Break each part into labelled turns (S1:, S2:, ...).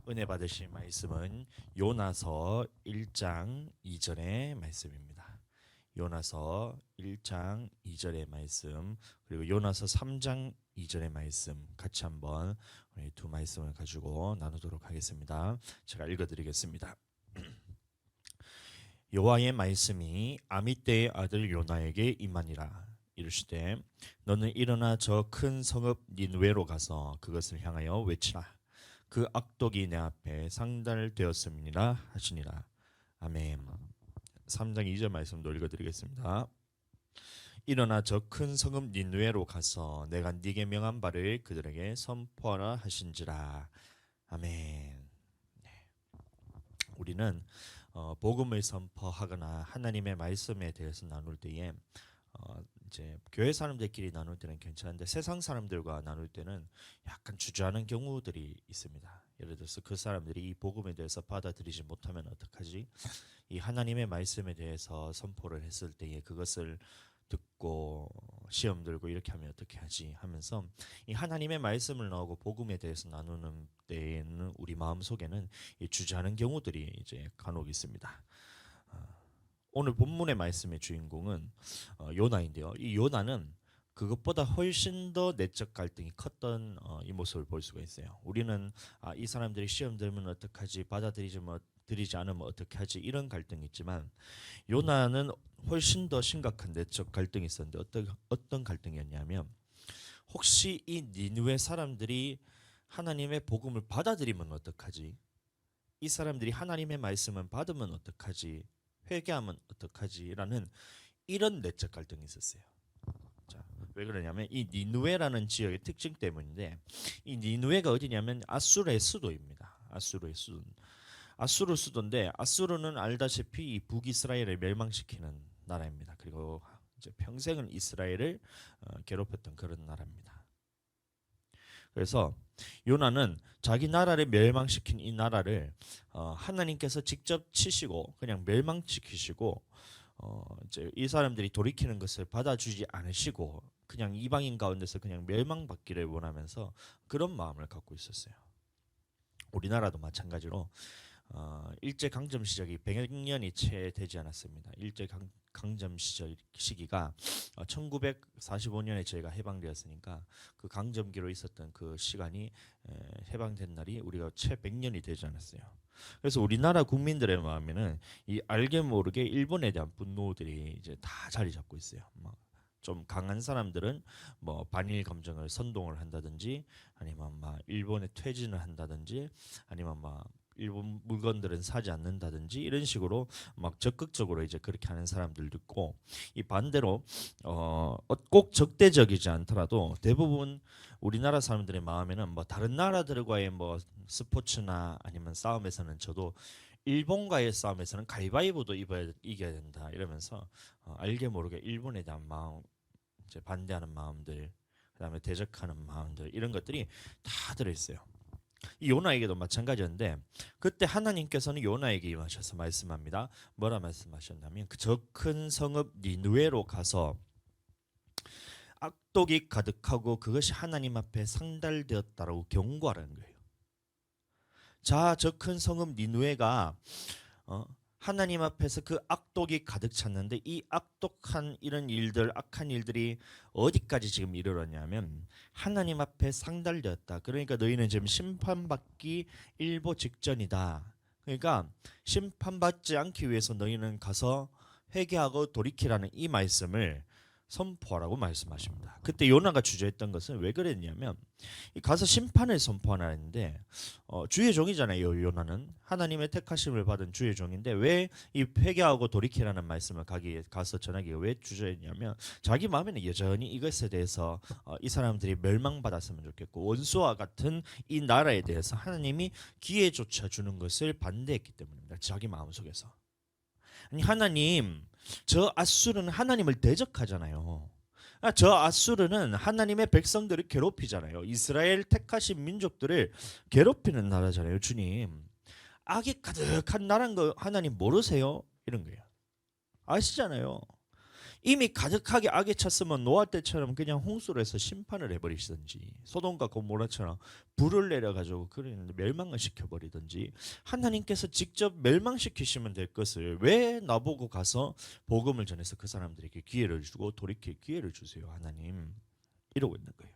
S1: 은혜 받으실 말씀은 요나서 1장 2절의 말씀입니다. 요나서 1장 2절의 말씀 그리고 요나서 3장 2절의 말씀 같이 한번 우리 두 말씀을 가지고 나누도록 하겠습니다. 제가 읽어드리겠습니다. 여호와의 말씀이 아미떼의 아들 요나에게 임하니라. 이르시되 너는 일어나 저 큰 성읍 니느웨로 가서 그것을 향하여 외치라. 그 악독이 내 앞에 상달되었음이니라 하시니라. 아멘. 3장 2절 말씀도 읽어드리겠습니다. 일어나 저 큰 성읍 니느웨로 가서 내가 네게 명한 바를 그들에게 선포하라 하신지라. 아멘. 우리는 복음을 선포하거나 하나님의 말씀에 대해서 나눌 때에 이제 교회 사람들끼리 나눌 때는 괜찮은데 세상 사람들과 나눌 때는 약간 주저하는 경우들이 있습니다. 예를 들어서 그 사람들이 이 복음에 대해서 받아들이지 못하면 어떡하지? 이 하나님의 말씀에 대해서 선포를 했을 때에 그것을 듣고 시험 들고 이렇게 하면 어떻게 하지 하면서 이 하나님의 말씀을 나오고 복음에 대해서 나누는 때에는 우리 마음속에는 이 주저하는 경우들이 이제 간혹 있습니다. 오늘 본문의 말씀의 주인공은 요나인데요. 이 요나는 그것보다 훨씬 더 내적 갈등이 컸던 이 모습을 볼 수가 있어요. 우리는 이 사람들이 시험 들면 어떡하지, 받아들이지 않으면 어떡하지 이런 갈등이 있지만 요나는 훨씬 더 심각한 내적 갈등이 있었는데 어떤 갈등이었냐면 혹시 이 니느웨 사람들이 하나님의 복음을 받아들이면 어떡하지? 이 사람들이 하나님의 말씀을 받으면 어떡하지? 회개하면 어떡하지라는 이런 내적 갈등이 있었어요. 자, 왜 그러냐면 이 니느웨라는 지역의 특징 때문인데 이 니느웨가 어디냐면 아수르의 수도입니다. 아수르 수도인데 아수르는 알다시피 이 북이스라엘을 멸망시키는 나라입니다. 그리고 이제 평생은 이스라엘을 괴롭혔던 그런 나라입니다. 그래서 요나는 자기 나라를 멸망시킨 이 나라를 하나님께서 직접 치시고 그냥 멸망시키시고 이제 이 사람들이 돌이키는 것을 받아주지 않으시고 그냥 이방인 가운데서 그냥 멸망받기를 원하면서 그런 마음을 갖고 있었어요. 우리나라도 마찬가지로 일제 강점 시절이 100년이 채 되지 않았습니다. 일제 강점 시기가 1945년에 저희가 해방되었으니까 그 강점기로 있었던 그 시간이 해방된 날이 우리가 채 100년이 되지 않았어요. 그래서 우리나라 국민들의 마음에는 이 알게 모르게 일본에 대한 분노들이 이제 다 자리 잡고 있어요. 좀 강한 사람들은 뭐 반일 감정을 선동을 한다든지 아니면 막 일본에 퇴진을 한다든지 아니면 막 일본 물건들은 사지 않는다든지 이런 식으로 막 적극적으로 이제 그렇게 하는 사람들도 있고 이 반대로 꼭 적대적이지 않더라도 대부분 우리나라 사람들의 마음에는 뭐 다른 나라들과의 뭐 스포츠나 아니면 싸움에서는 저도 일본과의 싸움에서는 가위바위보도 이겨야 된다 이러면서 알게 모르게 일본에 대한 마음 이제 반대하는 마음들 그다음에 대적하는 마음들 이런 것들이 다 들어있어요. 이 요나에게도 마찬가지였는데 그때 하나님께서는 요나에게 임하셔서 말씀합니다. 뭐라 말씀하셨냐면 그 저 큰 성읍 니느웨로 가서 악독이 가득하고 그것이 하나님 앞에 상달되었다라고 경고하라는 거예요. 자, 저 큰 성읍 니느웨가 하나님 앞에서 그 악독이 가득 찼는데 이 악독한 이런 일들, 악한 일들이 어디까지 지금 이르렀냐면 하나님 앞에 상달되었다. 그러니까 너희는 지금 심판받기 일보 직전이다. 그러니까 심판받지 않기 위해서 너희는 가서 회개하고 돌이키라는 이 말씀을 선포하라고 말씀하십니다. 그때 요나가 주저했던 것은 왜 그랬냐면 가서 심판을 선포하는데 주의 종이잖아요. 요나는 하나님의 택하심을 받은 주의 종인데 왜 이 회개하고 돌이키라는 말씀을 가서 전하기가 왜 주저했냐면 자기 마음에는 여전히 이것에 대해서 이 사람들이 멸망받았으면 좋겠고 원수와 같은 이 나라에 대해서 하나님이 기회조차 주는 것을 반대했기 때문입니다. 자기 마음속에서. 아니 하나님 저 아수르는 하나님을 대적하잖아요. 저 아수르는 하나님의 백성들을 괴롭히잖아요. 이스라엘 택하신 민족들을 괴롭히는 나라잖아요. 주님 악이 가득한 나라인 거 하나님 모르세요? 이런 거예요. 아시잖아요. 이미 가득하게 악에 찼으면 노아 때처럼 그냥 홍수로 해서 심판을 해버리시든지, 소돔과 고모라처럼 불을 내려가지고 그러는데 멸망을 시켜버리든지, 하나님께서 직접 멸망시키시면 될 것을 왜 나보고 가서 복음을 전해서 그 사람들에게 기회를 주고 돌이킬 기회를 주세요, 하나님. 이러고 있는 거예요.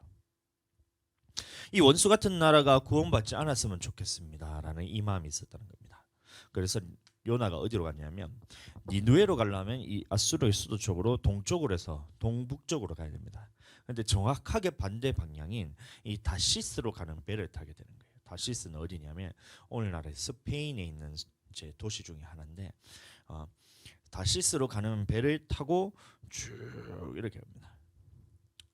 S1: 이 원수 같은 나라가 구원받지 않았으면 좋겠습니다라는 이 마음이 있었다는 겁니다. 그래서 요나가 어디로 갔냐면 니누에로 가려면 이 아수르의 수도 쪽으로 동쪽으로 해서 동북쪽으로 가야 됩니다. 그런데 정확하게 반대 방향인 이 다시스로 가는 배를 타게 되는 거예요. 다시스는 어디냐면 오늘날의 스페인에 있는 제 도시 중에 하나인데, 다시스로 가는 배를 타고 쭉 이렇게 갑니다.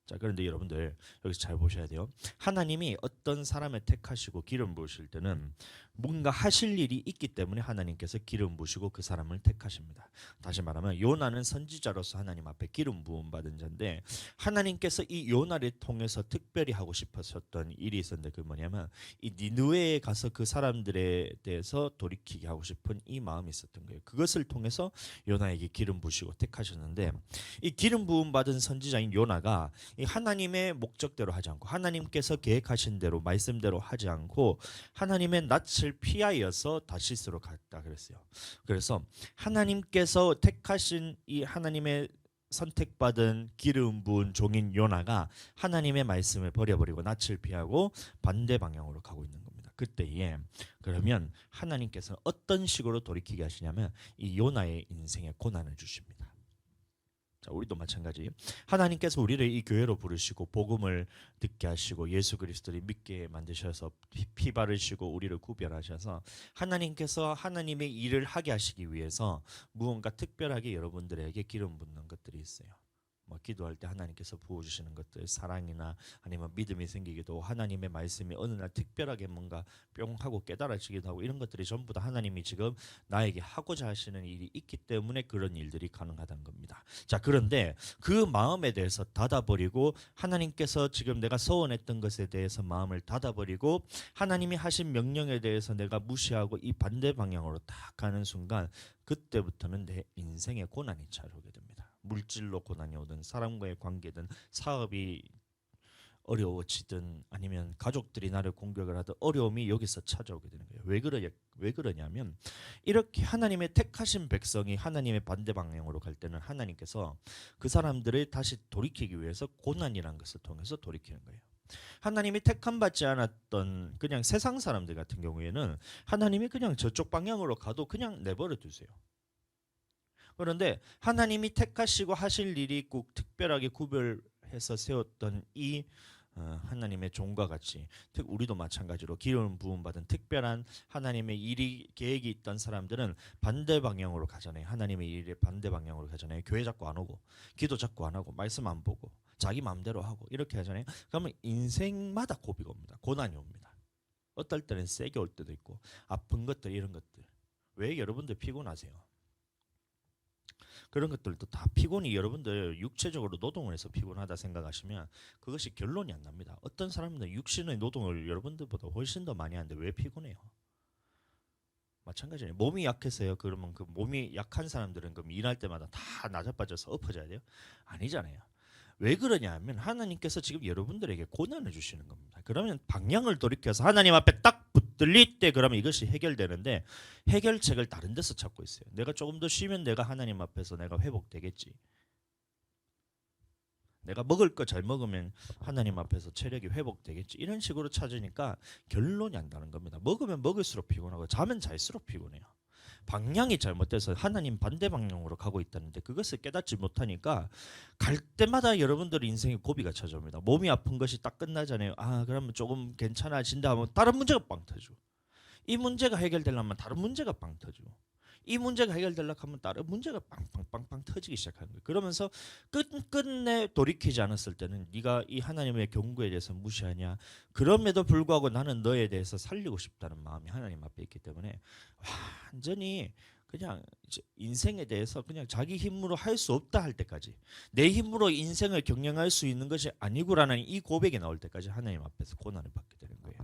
S1: 자, 그런데 여러분들 여기서 잘 보셔야 돼요. 하나님이 어떤 사람을 택하시고 기름 부으실 때는 뭔가 하실 일이 있기 때문에 하나님께서 기름 부으시고 그 사람을 택하십니다. 다시 말하면 요나는 선지자로서 하나님 앞에 기름 부음 받은 자인데, 하나님께서 이 요나를 통해서 특별히 하고 싶으셨던 일이 있었는데, 그 뭐냐면 이 니느웨에 가서 그 사람들에 대해서 돌이키게 하고 싶은 이 마음이 있었던 거예요. 그것을 통해서 요나에게 기름 부으시고 택하셨는데, 이 기름 부음 받은 선지자인 요나가 이 하나님의 목적대로 하지 않고 하나님께서 계획하신 대로 말씀대로 하지 않고 하나님의 낯을 피하여서 다시스로 갔다 그랬어요. 그래서 하나님께서 택하신 이 하나님의 선택받은 기름 부은 종인 요나가 하나님의 말씀을 버려버리고 낯을 피하고 반대 방향으로 가고 있는 겁니다. 그때에 그러면 하나님께서 어떤 식으로 돌이키게 하시냐면 이 요나의 인생에 고난을 주십니다. 자, 우리도 마찬가지. 하나님께서 우리를 이 교회로 부르시고 복음을 듣게 하시고 예수 그리스도를 믿게 만드셔서 피 바르시고 우리를 구별하셔서 하나님께서 하나님의 일을 하게 하시기 위해서 무언가 특별하게 여러분들에게 기름 붓는 것들이 있어요. 뭐 기도할 때 하나님께서 부어주시는 것들, 사랑이나 아니면 믿음이 생기기도, 하나님의 말씀이 어느 날 특별하게 뭔가 뿅 하고 깨달아지기도 하고, 이런 것들이 전부 다 하나님이 지금 나에게 하고자 하시는 일이 있기 때문에 그런 일들이 가능하다는 겁니다. 자, 그런데 그 마음에 대해서 닫아버리고 하나님께서 지금 내가 서원했던 것에 대해서 마음을 닫아버리고 하나님이 하신 명령에 대해서 내가 무시하고 이 반대 방향으로 딱 가는 순간, 그때부터는 내 인생에 고난이 찾아오게 됩니다. 물질로 고난이 오든 사람과의 관계든 사업이 어려워지든 아니면 가족들이 나를 공격을 하든 어려움이 여기서 찾아오게 되는 거예요. 왜 그러냐면 이렇게 하나님의 택하신 백성이 하나님의 반대 방향으로 갈 때는 하나님께서 그 사람들을 다시 돌이키기 위해서 고난이라는 것을 통해서 돌이키는 거예요. 하나님이 택함 받지 않았던 그냥 세상 사람들 같은 경우에는 하나님이 그냥 저쪽 방향으로 가도 그냥 내버려 두세요. 그런데 하나님이 택하시고 하실 일이 꼭 특별하게 구별해서 세웠던 이 하나님의 종과 같이, 특 우리도 마찬가지로 기름 부음 받은 특별한 하나님의 일이 계획이 있던 사람들은 반대 방향으로 가잖아요. 하나님의 일의 반대 방향으로 가잖아요. 교회 자꾸 안 오고 기도 자꾸 안 하고 말씀 안 보고 자기 마음대로 하고 이렇게 하잖아요. 그러면 인생마다 고비가 옵니다. 고난이 옵니다. 어떨 때는 세게 올 때도 있고 아픈 것들, 이런 것들. 왜 여러분들 피곤하세요? 그런 것들도 다 피곤이, 여러분들 육체적으로 노동을 해서 피곤하다 생각하시면 그것이 결론이 안 납니다. 어떤 사람들은 육신의 노동을 여러분들보다 훨씬 더 많이 하는데 왜 피곤해요? 마찬가지예요. 몸이 약해서요. 그러면 그 몸이 약한 사람들은 그럼 일할 때마다 다 나자빠져서 엎어져야 돼요? 아니잖아요. 왜 그러냐면 하나님께서 지금 여러분들에게 고난을 주시는 겁니다. 그러면 방향을 돌이켜서 하나님 앞에 딱 붙들릴 때 그러면 이것이 해결되는데, 해결책을 다른 데서 찾고 있어요. 내가 조금 더 쉬면 내가 하나님 앞에서 내가 회복되겠지. 내가 먹을 거 잘 먹으면 하나님 앞에서 체력이 회복되겠지. 이런 식으로 찾으니까 결론이 안 나는 겁니다. 먹으면 먹을수록 피곤하고 자면 잘수록 피곤해요. 방향이 잘못돼서 하나님 반대 방향으로 가고 있다는데 그것을 깨닫지 못하니까 갈 때마다 여러분들 인생에 고비가 찾아옵니다. 몸이 아픈 것이 딱 끝나잖아요. 아, 그러면 조금 괜찮아진다 하면 다른 문제가 빵 터지고, 이 문제가 해결되려면 다른 문제가 빵 터지고, 이 문제가 해결되려고 하면 다른 문제가 빵빵빵빵 터지기 시작하는 거예요. 그러면서 끝내 돌이키지 않았을 때는 네가 이 하나님의 경고에 대해서 무시하냐, 그럼에도 불구하고 나는 너에 대해서 살리고 싶다는 마음이 하나님 앞에 있기 때문에 완전히 그냥 이제 인생에 대해서 그냥 자기 힘으로 할 수 없다 할 때까지, 내 힘으로 인생을 경영할 수 있는 것이 아니구라는 이 고백이 나올 때까지 하나님 앞에서 고난을 받게 되는 거예요.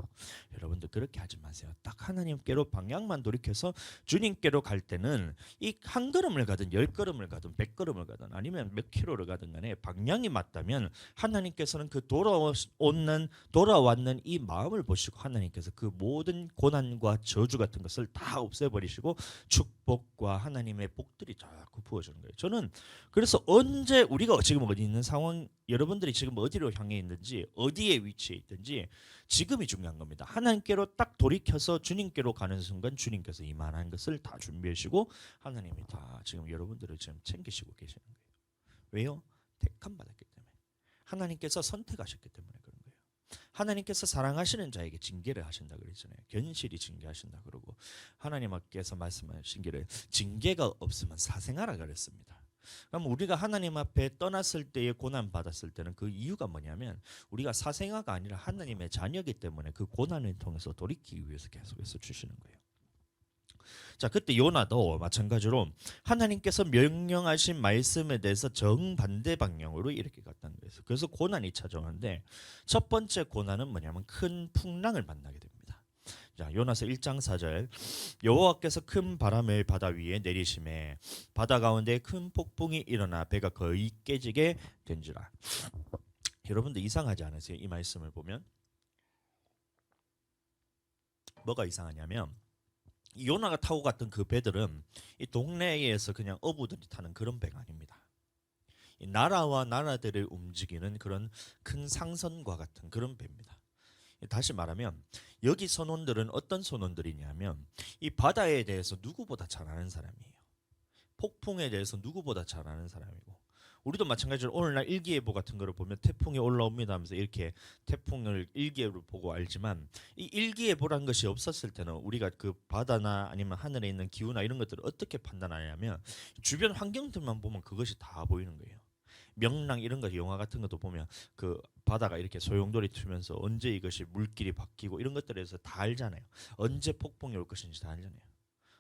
S1: 여러분들 그렇게 하지 마세요. 딱 하나님께로 방향만 돌이켜서 주님께로 갈 때는 이 한 걸음을 가든 10걸음을 가든 100걸음을 가든 아니면 몇 킬로를 가든 간에 방향이 맞다면 하나님께서는 그 돌아왔는 이 마음을 보시고 하나님께서 그 모든 고난과 저주 같은 것을 다 없애버리시고 축복과 하나님의 복들이 자꾸 부어주는 거예요. 저는 그래서 언제 우리가 지금 어디 있는 상황, 여러분들이 지금 어디로 향해 있는지, 어디에 위치해 있든지 지금이 중요한 겁니다. 하나님께로 딱 돌이켜서 주님께로 가는 순간 주님께서 이만한 것을 다 준비하시고 하나님이 다 지금 여러분들을 지금 챙기시고 계시는 거예요. 왜요? 택함 받았기 때문에. 하나님께서 선택하셨기 때문에 그런 거예요. 하나님께서 사랑하시는 자에게 징계를 하신다 그랬잖아요. 견실히 징계하신다 그러고, 하나님께서 말씀하신 징계가 없으면 사생하라 그랬습니다. 그럼 우리가 하나님 앞에 떠났을 때에 고난 받았을 때는 그 이유가 뭐냐면 우리가 사생아가 아니라 하나님의 자녀이기 때문에 그 고난을 통해서 돌이키기 위해서 계속해서 주시는 거예요. 자, 그때 요나도 마찬가지로 하나님께서 명령하신 말씀에 대해서 정반대 방향으로 이렇게 갔다는 거예요. 그래서 고난이 찾아오는데 첫 번째 고난은 뭐냐면 큰 풍랑을 만나게 됩니다. 자, 요나서 1장 4절, 여호와께서 큰 바람을 바다 위에 내리심에 바다 가운데 큰 폭풍이 일어나 배가 거의 깨지게 된지라. 여러분들 이상하지 않으세요? 이 말씀을 보면 뭐가 이상하냐면 이 요나가 타고 갔던 그 배들은 이 동네에서 그냥 어부들이 타는 그런 배가 아닙니다. 이 나라와 나라들을 움직이는 그런 큰 상선과 같은 그런 배입니다. 다시 말하면 여기 선원들은 어떤 선원들이냐면 이 바다에 대해서 누구보다 잘 아는 사람이에요. 폭풍에 대해서 누구보다 잘 아는 사람이고, 우리도 마찬가지로 오늘날 일기예보 같은 거를 보면 태풍이 올라옵니다 하면서 이렇게 태풍을 일기예보를 보고 알지만, 이 일기예보란 것이 없었을 때는 우리가 그 바다나 아니면 하늘에 있는 기후나 이런 것들을 어떻게 판단하냐면 주변 환경들만 보면 그것이 다 보이는 거예요. 명랑 이런 거 영화 같은 것도 보면 그 바다가 이렇게 소용돌이 트면서 언제 이것이 물길이 바뀌고 이런 것들에 대해서 다 알잖아요. 언제 폭풍이 올 것인지 다 알잖아요.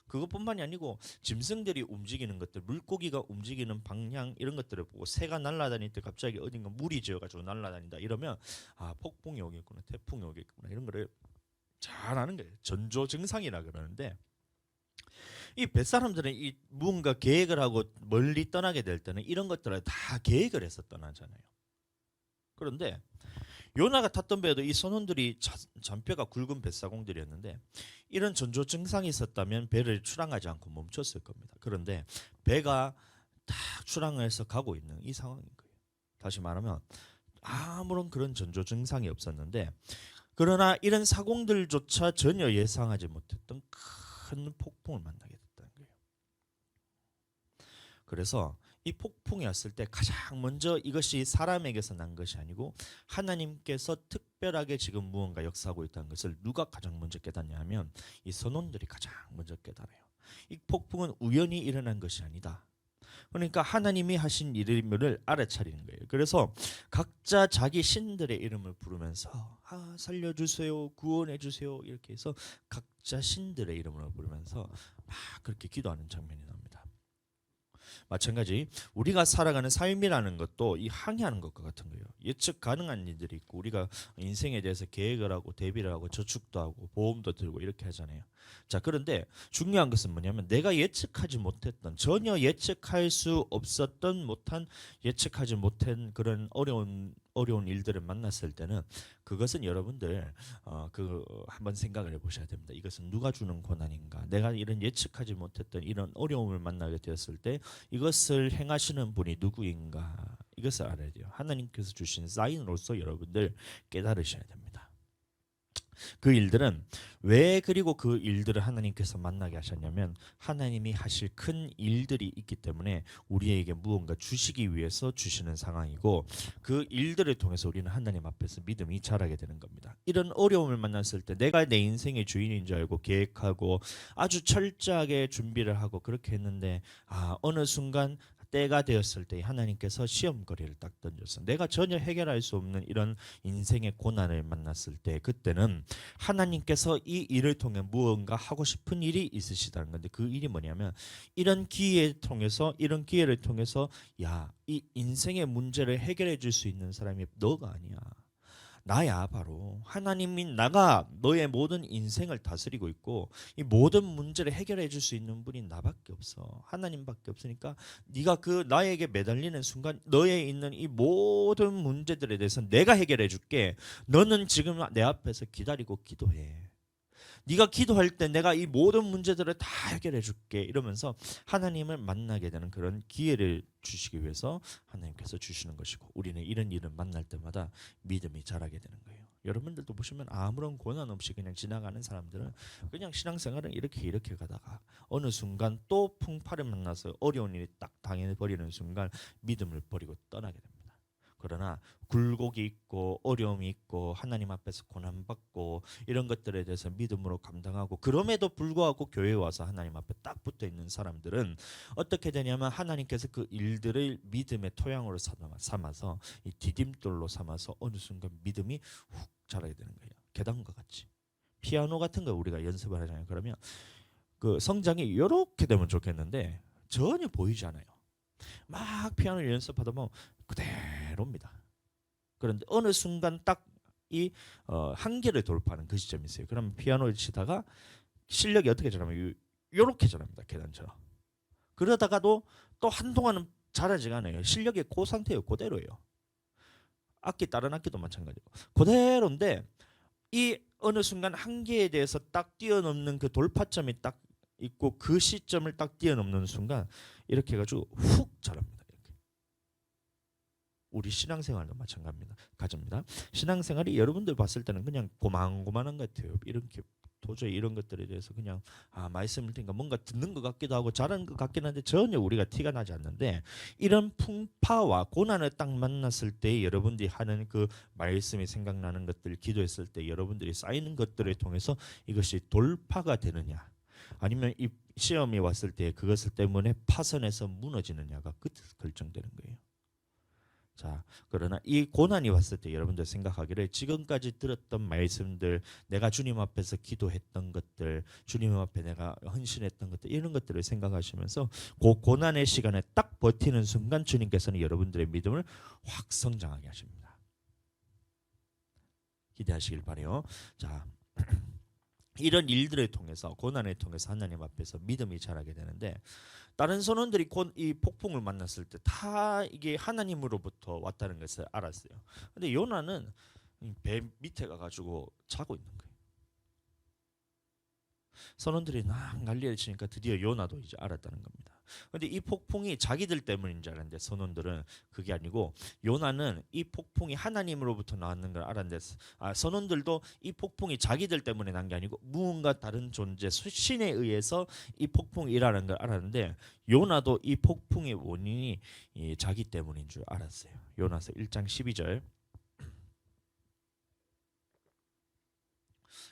S1: 그것뿐만이 아니고 짐승들이 움직이는 것들, 물고기가 움직이는 방향 이런 것들을 보고 새가 날아다닐 때 갑자기 어딘가 물이 지어가지고 날아다닌다 이러면 아, 폭풍이 오겠구나, 태풍이 오겠구나, 이런 거를 잘 아는 거예요. 전조 증상이라 그러는데, 이 뱃사람들은 이 무언가 계획을 하고 멀리 떠나게 될 때는 이런 것들을 다 계획을 해서 떠나잖아요. 그런데 요나가 탔던 배에도 이 선원들이 잔뼈가 굵은 뱃사공들이었는데 이런 전조 증상이 있었다면 배를 출항하지 않고 멈췄을 겁니다. 그런데 배가 다 출항해서 가고 있는 이 상황인 거예요. 다시 말하면 아무런 그런 전조 증상이 없었는데, 그러나 이런 사공들조차 전혀 예상하지 못했던 큰 폭풍을 만나게 됐다는 거예요. 그래서 이 폭풍이 왔을 때 가장 먼저 이것이 사람에게서 난 것이 아니고 하나님께서 특별하게 지금 무언가 역사하고 있다는 것을 누가 가장 먼저 깨닫냐 하면 이 선원들이 가장 먼저 깨달아요. 이 폭풍은 우연히 일어난 것이 아니다. 그러니까 하나님이 하신 일임을 알아차리는 거예요. 그래서 각자 자기 신들의 이름을 부르면서 아, 살려주세요, 구원해주세요 이렇게 해서 각자 신들의 이름을 부르면서 막 그렇게 기도하는 장면이 나옵니다. 마찬가지 우리가 살아가는 삶이라는 것도 이 항해하는 것과 같은 거예요. 예측 가능한 일들이 있고 우리가 인생에 대해서 계획을 하고 대비를 하고 저축도 하고 보험도 들고 이렇게 하잖아요. 자, 그런데 중요한 것은 뭐냐면 내가 예측하지 못했던, 전혀 예측할 수 없었던 예측하지 못한 그런 어려운 일들을 만났을 때는 그것은 여러분들 한번 생각을 해보셔야 됩니다. 이것은 누가 주는 고난인가? 내가 이런 예측하지 못했던 이런 어려움을 만나게 되었을 때 이것을 행하시는 분이 누구인가? 이것을 알아야 돼요. 하나님께서 주신 사인으로서 여러분들 깨달으셔야 됩니다. 그 일들은 왜, 그리고 그 일들을 하나님께서 만나게 하셨냐면 하나님이 하실 큰 일들이 있기 때문에 우리에게 무언가 주시기 위해서 주시는 상황이고, 그 일들을 통해서 우리는 하나님 앞에서 믿음이 자라게 되는 겁니다. 이런 어려움을 만났을 때 내가 내 인생의 주인인 줄 알고 계획하고 아주 철저하게 준비를 하고 그렇게 했는데 어느 순간 때가 되었을 때 하나님께서 시험거리를 딱 던져서 내가 전혀 해결할 수 없는 이런 인생의 고난을 만났을 때 그때는 하나님께서 이 일을 통해 무언가 하고 싶은 일이 있으시다는 건데 그 일이 뭐냐면 이런 기회를 통해서 야, 이 인생의 문제를 해결해 줄 수 있는 사람이 너가 아니야. 나야 바로 하나님이 나가 너의 모든 인생을 다스리고 있고 이 모든 문제를 해결해 줄 수 있는 분이 나밖에 없어. 하나님밖에 없으니까 네가 그 나에게 매달리는 순간 너에 있는 이 모든 문제들에 대해서 내가 해결해 줄게. 너는 지금 내 앞에서 기다리고 기도해. 네가 기도할 때 내가 이 모든 문제들을 다 해결해 줄게 이러면서 하나님을 만나게 되는 그런 기회를 주시기 위해서 하나님께서 주시는 것이고 우리는 이런 일을 만날 때마다 믿음이 자라게 되는 거예요. 여러분들도 보시면 아무런 고난 없이 그냥 지나가는 사람들은 그냥 신앙생활은 이렇게 가다가 어느 순간 또 풍파를 만나서 어려운 일이 딱 당해버리는 순간 믿음을 버리고 떠나게 됩니다. 그러나 굴곡이 있고 어려움이 있고 하나님 앞에서 고난받고 이런 것들에 대해서 믿음으로 감당하고 그럼에도 불구하고 교회에 와서 하나님 앞에 딱 붙어 있는 사람들은 어떻게 되냐면 하나님께서 그 일들을 믿음의 토양으로 삼아서 이 디딤돌로 삼아서 어느 순간 믿음이 훅 자라게 되는 거예요. 계단과 같이. 피아노 같은 거 우리가 연습을 하잖아요. 그러면 그 성장이 이렇게 되면 좋겠는데 전혀 보이지 않아요. 막 피아노를 연습하다 보면 그대로입니다. 그런데 어느 순간 딱 이 한계를 돌파하는 그 시점이 있어요. 그러면 피아노를 치다가 실력이 어떻게 자라면 이렇게 자랍니다. 계단처럼. 그러다가도 또 한동안은 잘하지가 않아요. 실력이 그 상태예요. 그대로예요. 악기 다른 악기도 마찬가지고 그대로인데 이 어느 순간 한계에 대해서 딱 뛰어넘는 그 돌파점이 딱 있고 그 시점을 딱 뛰어넘는 순간 이렇게 해가지고 훅 자랍니다. 우리 신앙생활도 마찬가지입니다. 가집니다. 신앙생활이 여러분들 봤을 때는 그냥 고만고만한 것 같아요. 이렇게 도저히 이런 것들에 대해서 그냥 말씀을 듣니까 뭔가 듣는 것 같기도 하고 잘하는 것 같긴 한데 전혀 우리가 티가 나지 않는데 이런 풍파와 고난을 딱 만났을 때 여러분들이 하는 그 말씀이 생각나는 것들 기도했을 때 여러분들이 쌓이는 것들을 통해서 이것이 돌파가 되느냐 아니면 이 시험이 왔을 때 그것을 때문에 파선해서 무너지느냐가 그때서 결정되는 거예요. 자, 그러나 이 고난이 왔을 때 여러분들 생각하기를 지금까지 들었던 말씀들, 내가 주님 앞에서 기도했던 것들, 주님 앞에 내가 헌신했던 것들 이런 것들을 생각하시면서 그 고난의 시간에 딱 버티는 순간 주님께서는 여러분들의 믿음을 확 성장하게 하십니다. 기대하시길 바래요. 자, 이런 일들을 통해서 고난을 통해서 하나님 앞에서 믿음이 자라게 되는데 다른 선원들이 이 폭풍을 만났을 때 다 이게 하나님으로부터 왔다는 것을 알았어요. 근데 요나는 배 밑에 가가지고 자고 있는 거예요. 선원들이 막 난리를 치니까 드디어 요나도 이제 알았다는 겁니다. 근데 이 폭풍이 자기들 때문인 줄 알았는데 선원들은 그게 아니고 요나는 이 폭풍이 하나님으로부터 나왔는 걸 알았는데 선원들도 이 폭풍이 자기들 때문에 난 게 아니고 무언가 다른 존재 신에 의해서 이 폭풍이 일어나는 걸 알았는데 요나도 이 폭풍의 원인이 자기 때문인 줄 알았어요. 요나서 1장 12절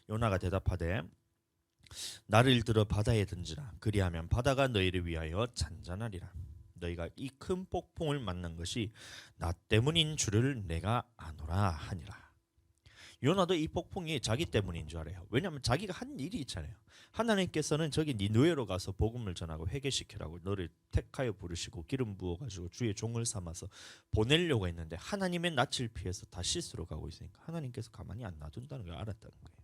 S1: 요나가 대답하되 나를 들어 바다에 던지라. 그리하면 바다가 너희를 위하여 잔잔하리라. 너희가 이 큰 폭풍을 만난 것이 나 때문인 줄을 내가 아노라 하니라. 요나도 이 폭풍이 자기 때문인 줄 알아요. 왜냐하면 자기가 한 일이 있잖아요. 하나님께서는 저기 니느웨로 가서 복음을 전하고 회개시키라고 너를 택하여 부르시고 기름 부어가지고 주의 종을 삼아서 보내려고 했는데 하나님의 낯을 피해서 다시스로 가고 있으니까 하나님께서 가만히 안 놔둔다는 걸 알았다는 거예요.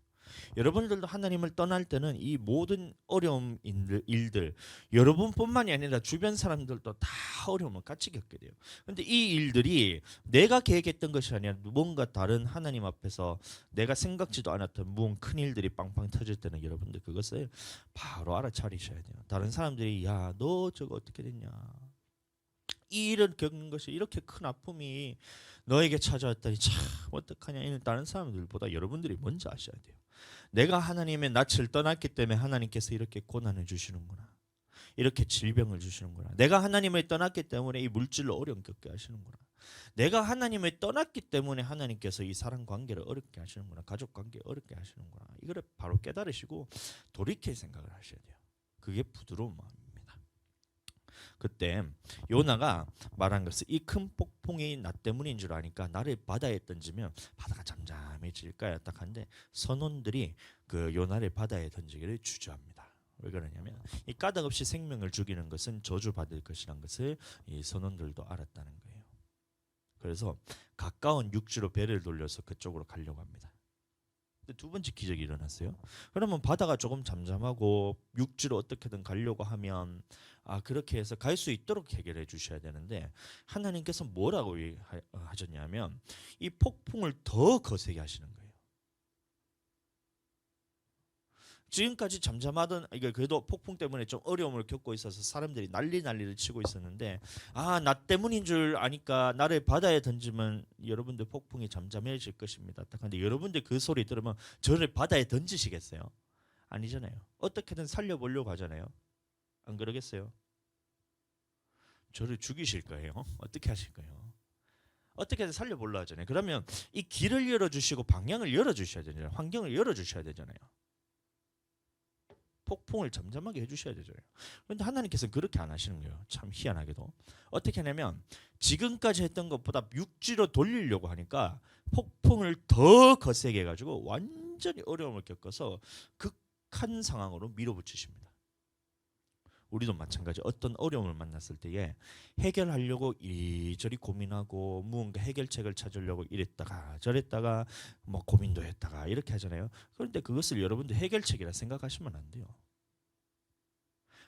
S1: 여러분들도 하나님을 떠날 때는 이 모든 어려움 일들 여러분뿐만이 아니라 주변 사람들도 다 어려움을 같이 겪게 돼요. 그런데 이 일들이 내가 계획했던 것이 아니라 뭔가 다른 하나님 앞에서 내가 생각지도 않았던 무언 큰 일들이 빵빵 터질 때는 여러분들 그것을 바로 알아차리셔야 돼요. 다른 사람들이 야, 너 저거 어떻게 됐냐? 이 일을 겪는 것이 이렇게 큰 아픔이 너에게 찾아왔다니 참 어떡하냐. 이는 다른 사람들보다 여러분들이 먼저 아셔야 돼요. 내가 하나님의 낯을 떠났기 때문에 하나님께서 이렇게 고난을 주시는구나. 이렇게 질병을 주시는구나. 내가 하나님을 떠났기 때문에 이 물질로 어려움 겪게 하시는구나. 내가 하나님을 떠났기 때문에 하나님께서 이 사람 관계를 어렵게 하시는구나. 가족 관계 어렵게 하시는구나. 이거를 바로 깨달으시고 돌이킬 생각을 하셔야 돼요. 그게 부드러운 마음입니다. 그때 요나가 말한 것은 이 큰 폭풍이 나 때문인 줄 아니까 나를 바다에 던지면 바다가 잠잠해질까요? 딱 한데 선원들이 그 요나를 바다에 던지기를 주저합니다. 왜 그러냐면 이 까닭 없이 생명을 죽이는 것은 저주받을 것이란 것을 이 선원들도 알았다는 거예요. 그래서 가까운 육지로 배를 돌려서 그쪽으로 가려고 합니다. 근데 두 번째 기적이 일어났어요. 그러면 바다가 조금 잠잠하고 육지로 어떻게든 가려고 하면 그렇게 해서 갈 수 있도록 해결해 주셔야 되는데 하나님께서 뭐라고 하셨냐면 이 폭풍을 더 거세게 하시는 거예요. 지금까지 잠잠하던 이게 그래도 폭풍 때문에 좀 어려움을 겪고 있어서 사람들이 난리를 치고 있었는데 나 때문인 줄 아니까 나를 바다에 던지면 여러분들 폭풍이 잠잠해질 것입니다. 딱 근데 여러분들 그 소리 들으면 저를 바다에 던지시겠어요? 아니잖아요. 어떻게든 살려보려고 하잖아요. 안 그러겠어요? 저를 죽이실 거예요. 어떻게 하실 거예요? 어떻게든 살려보려고 하잖아요. 그러면 이 길을 열어주시고 방향을 열어주셔야 되잖아요. 환경을 열어주셔야 되잖아요. 폭풍을 잠잠하게 해주셔야 되잖아요. 그런데 하나님께서는 그렇게 안 하시는 거예요. 참 희한하게도. 어떻게 하냐면 지금까지 했던 것보다 육지로 돌리려고 하니까 폭풍을 더 거세게 해가지고 완전히 어려움을 겪어서 극한 상황으로 밀어붙이십니다. 우리도 마찬가지 어떤 어려움을 만났을 때에 해결하려고 이리저리 고민하고 무언가 해결책을 찾으려고 이랬다가 저랬다가 뭐 고민도 했다가 이렇게 하잖아요. 그런데 그것을 여러분들 해결책이라 생각하시면 안 돼요.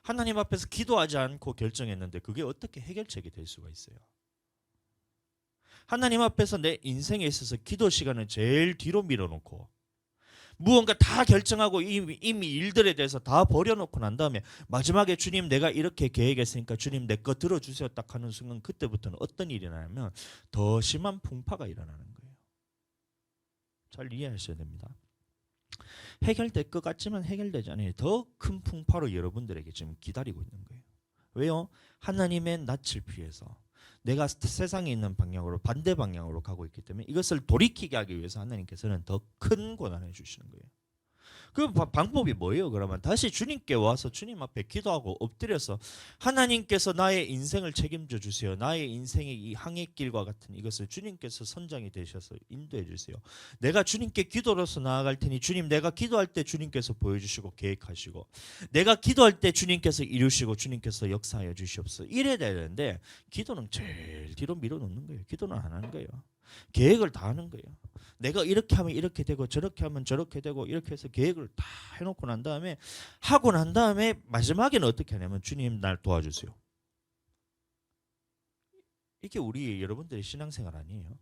S1: 하나님 앞에서 기도하지 않고 결정했는데 그게 어떻게 해결책이 될 수가 있어요? 하나님 앞에서 내 인생에 있어서 기도 시간을 제일 뒤로 밀어놓고 무언가 다 결정하고 이미 일들에 대해서 다 버려놓고 난 다음에 마지막에 주님 내가 이렇게 계획했으니까 주님 내 거 들어주세요 딱 하는 순간 그때부터는 어떤 일이 일어나냐면 더 심한 풍파가 일어나는 거예요. 잘 이해하셔야 됩니다. 해결될 것 같지만 해결되지 않아요. 더 큰 풍파로 여러분들에게 지금 기다리고 있는 거예요. 왜요? 하나님의 낯을 피해서 내가 세상에 있는 방향으로 반대 방향으로 가고 있기 때문에 이것을 돌이키게 하기 위해서 하나님께서는 더 큰 고난을 주시는 거예요. 그 방법이 뭐예요? 그러면 다시 주님께 와서 주님 앞에 기도하고 엎드려서 하나님께서 나의 인생을 책임져 주세요. 나의 인생의 이 항해길과 같은 이것을 주님께서 선장이 되셔서 인도해 주세요. 내가 주님께 기도로서 나아갈 테니 주님 내가 기도할 때 주님께서 보여주시고 계획하시고 내가 기도할 때 주님께서 이루시고 주님께서 역사하여 주시옵소서. 이래야 되는데 기도는 제일 뒤로 밀어놓는 거예요. 기도는 안 하는 거예요. 계획을 다 하는 거예요. 내가 이렇게 하면 이렇게 되고 저렇게 하면 저렇게 되고 이렇게 해서 계획을 다 해놓고 난 다음에 하고 난 다음에 마지막에는 어떻게 하냐면 주님 날 도와주세요. 이게 우리 여러분들의 신앙생활 아니에요.